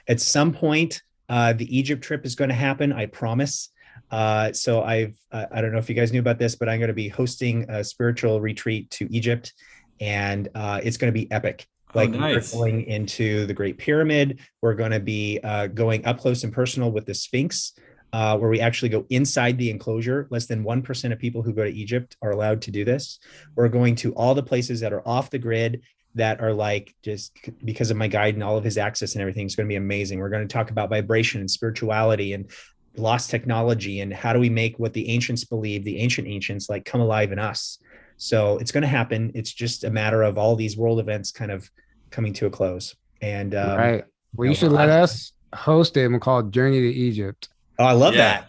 C: at some point, the Egypt trip is going to happen. I promise. So I don't know if you guys knew about this, but I'm going to be hosting a spiritual retreat to Egypt, and it's going to be epic. Like, nice. We're going into the Great Pyramid. We're going to be going up close and personal with the Sphinx, where we actually go inside the enclosure. Less than 1% of people who go to Egypt are allowed to do this. We're going to all the places that are off the grid, that are like, just because of my guide and all of his access and everything. It's going to be amazing. We're going to talk about vibration and spirituality and lost technology, and how do we make what the ancients believe, the ancient ancients, like, come alive in us. So it's going to happen. It's just a matter of all these world events kind of coming to a close. And
A: right. Well, you should let us host it, and we'll call it Journey to Egypt.
C: Oh, I love that.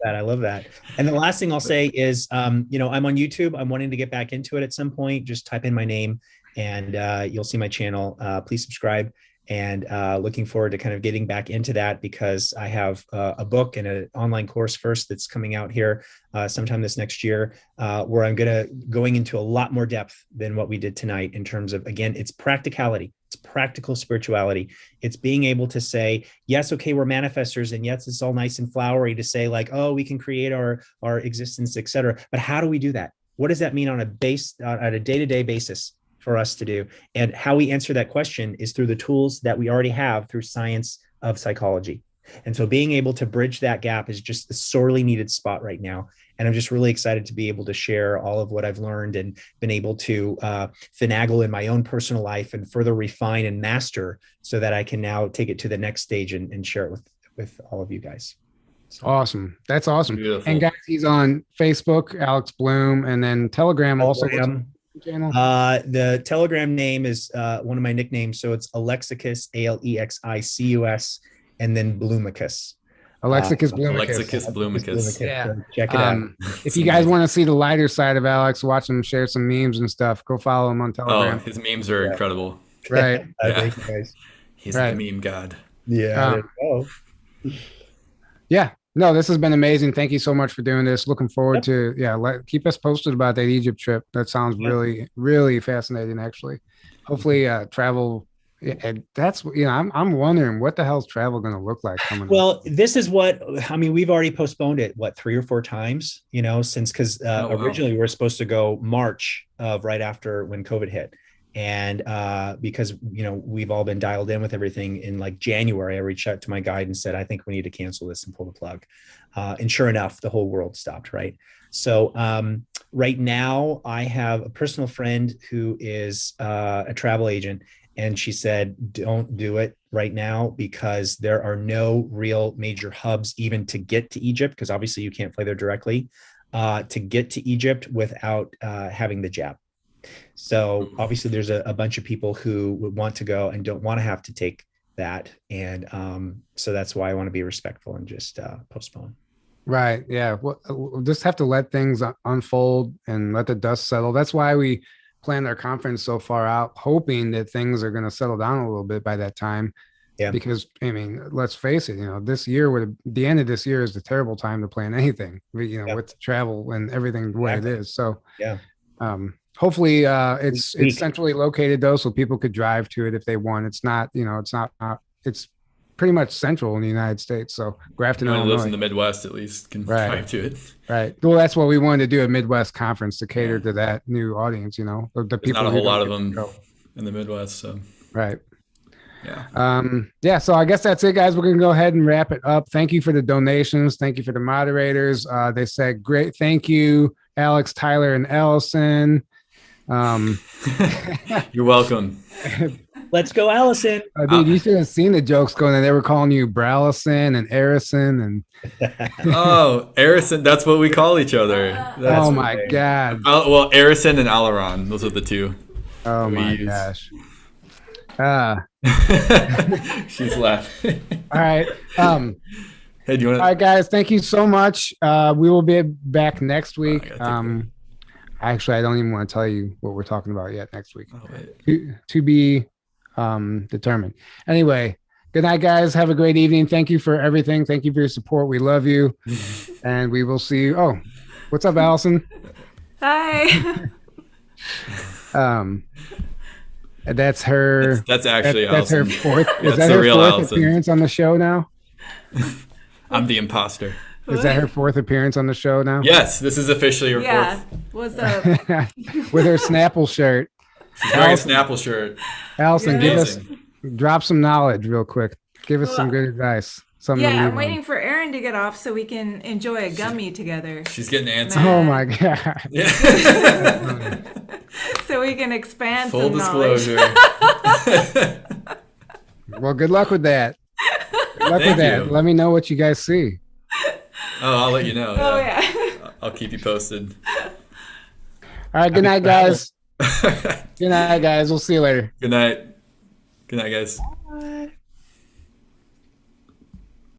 C: I love that. And the last thing I'll say is, I'm on YouTube. I'm wanting to get back into it at some point. Just type in my name and you'll see my channel. Please subscribe. And looking forward to kind of getting back into that, because I have a book and an online course first that's coming out here sometime this next year, where I'm going into a lot more depth than what we did tonight, in terms of, again, it's practicality. It's practical spirituality. It's being able to say, yes, okay, we're manifestors, and yes, it's all nice and flowery to say, like, oh, we can create our existence, et cetera. But how do we do that? What does that mean on a day-to-day basis for us to do? And how we answer that question is through the tools that we already have through science of psychology. And so being able to bridge that gap is just the sorely needed spot right now. And I'm just really excited to be able to share all of what I've learned and been able to finagle in my own personal life and further refine and master, so that I can now take it to the next stage and share it with all of you guys. So.
A: Awesome. That's awesome.
B: Beautiful.
A: And guys, he's on Facebook, Alex Bloom, and then Telegram also. Channel?
C: The Telegram name is one of my nicknames, so it's Alexicus, Alexicus, and then Bloomicus.
A: Alexicus Bloomicus.
B: Alexicus Bloomicus.
A: Yeah.
C: So check it out.
A: If you guys want to see the lighter side of Alex, watch him share some memes and stuff, go follow him on Telegram.
B: Oh, his memes are incredible.
A: Right.
C: Thank you guys.
B: He's the meme god.
C: Yeah.
A: Yeah. No, this has been amazing. Thank you so much for doing this. Looking forward
C: Yep.
A: to, keep us posted about that Egypt trip. That sounds
C: Yeah.
A: really, really fascinating, actually. Hopefully, travel. Yeah, and that's, I'm wondering what the hell's travel going to look like coming up.
C: Well, this is what I mean. We've already postponed it, what, 3 or 4 times, since because
B: Oh, wow.
C: originally we were supposed to go March of right after when COVID hit. And because, we've all been dialed in with everything in like January, I reached out to my guide and said, I think we need to cancel this and pull the plug. And sure enough, the whole world stopped. Right. So right now I have a personal friend who is a travel agent. And she said, don't do it right now because there are no real major hubs even to get to Egypt, because obviously you can't fly there directly, to get to Egypt without having the jab. So obviously there's a bunch of people who would want to go and don't want to have to take that. And so that's why I want to be respectful and just postpone.
A: Right. Yeah. We'll just have to let things unfold and let the dust settle. That's why we planned our conference so far out, hoping that things are going to settle down a little bit by that time.
C: Yeah.
A: Because, I mean, let's face it, this year the end of this year is the terrible time to plan anything,
C: Yeah.
A: with travel and everything the way it is. So,
C: yeah.
A: Hopefully it's centrally located though, so people could drive to it if they want. It's not, it's pretty much central in the United States. So Grafton,
B: Anyone who lives
A: Illinois.
B: in the Midwest at least can
A: Right.
B: drive to it.
A: Right. Well, that's what we wanted to do, a Midwest conference to cater to that new audience, the
B: There's
A: people
B: not a
A: who
B: whole lot
A: don't
B: of
A: get to
B: them
A: go.
B: in the Midwest, so
A: Right.
B: yeah.
A: So I guess that's it, guys. We're gonna go ahead and wrap it up. Thank you for the donations. Thank you for the moderators. They said great. Thank you, Alex, Tyler, and Allison.
B: You're welcome.
C: Let's go, Allison.
A: Dude, you should have seen the jokes going on. They were calling you Brallison and Arison and
B: Oh, Arison, that's what we call each other. That's
A: oh my god.
B: well, Arison and Alaron, those are the two.
A: Oh
B: we
A: my
B: use.
A: gosh.
B: She's laughing.
A: All right.
B: Hey, do you want
A: All right, guys. Thank you so much. We will be back next week. Actually, I don't even want to tell you what we're talking about yet next week. To be determined. Anyway, good night, guys. Have a great evening. Thank you for everything. Thank you for your support. We love you. And we will see you. Oh, what's up, Allison?
D: Hi.
A: That's her.
B: That's actually
A: that's her
B: Allison.
A: fourth. Is
B: That's
A: that
B: the
A: her
B: real
A: fourth
B: Allison.
A: appearance on the show now?
B: I'm the imposter.
A: Is that her fourth appearance on the show now?
B: Yes, this is officially her
D: Yeah.
B: fourth.
D: What's up?
A: With her Snapple shirt.
B: She's wearing a Snapple shirt.
A: Allison,
D: Yeah.
A: drop some knowledge real quick. Give us some good advice. Something to
D: Yeah,
A: leave
D: I'm
A: on.
D: waiting for Erin to get off so we can enjoy a gummy together.
B: She's getting antsy.
A: Oh my god.
B: Yeah.
D: So we can expand
B: Full
D: some knowledge.
B: disclosure.
A: Well, good luck with that. Good luck
B: Thank
A: with that.
B: you.
A: Let me know what you guys see.
B: Oh, I'll let you know.
D: Oh, yeah.
B: I'll keep you posted.
A: All right. Good night, guys. Good night, guys. We'll see you later.
B: Good night. Good night, guys.
C: Bye.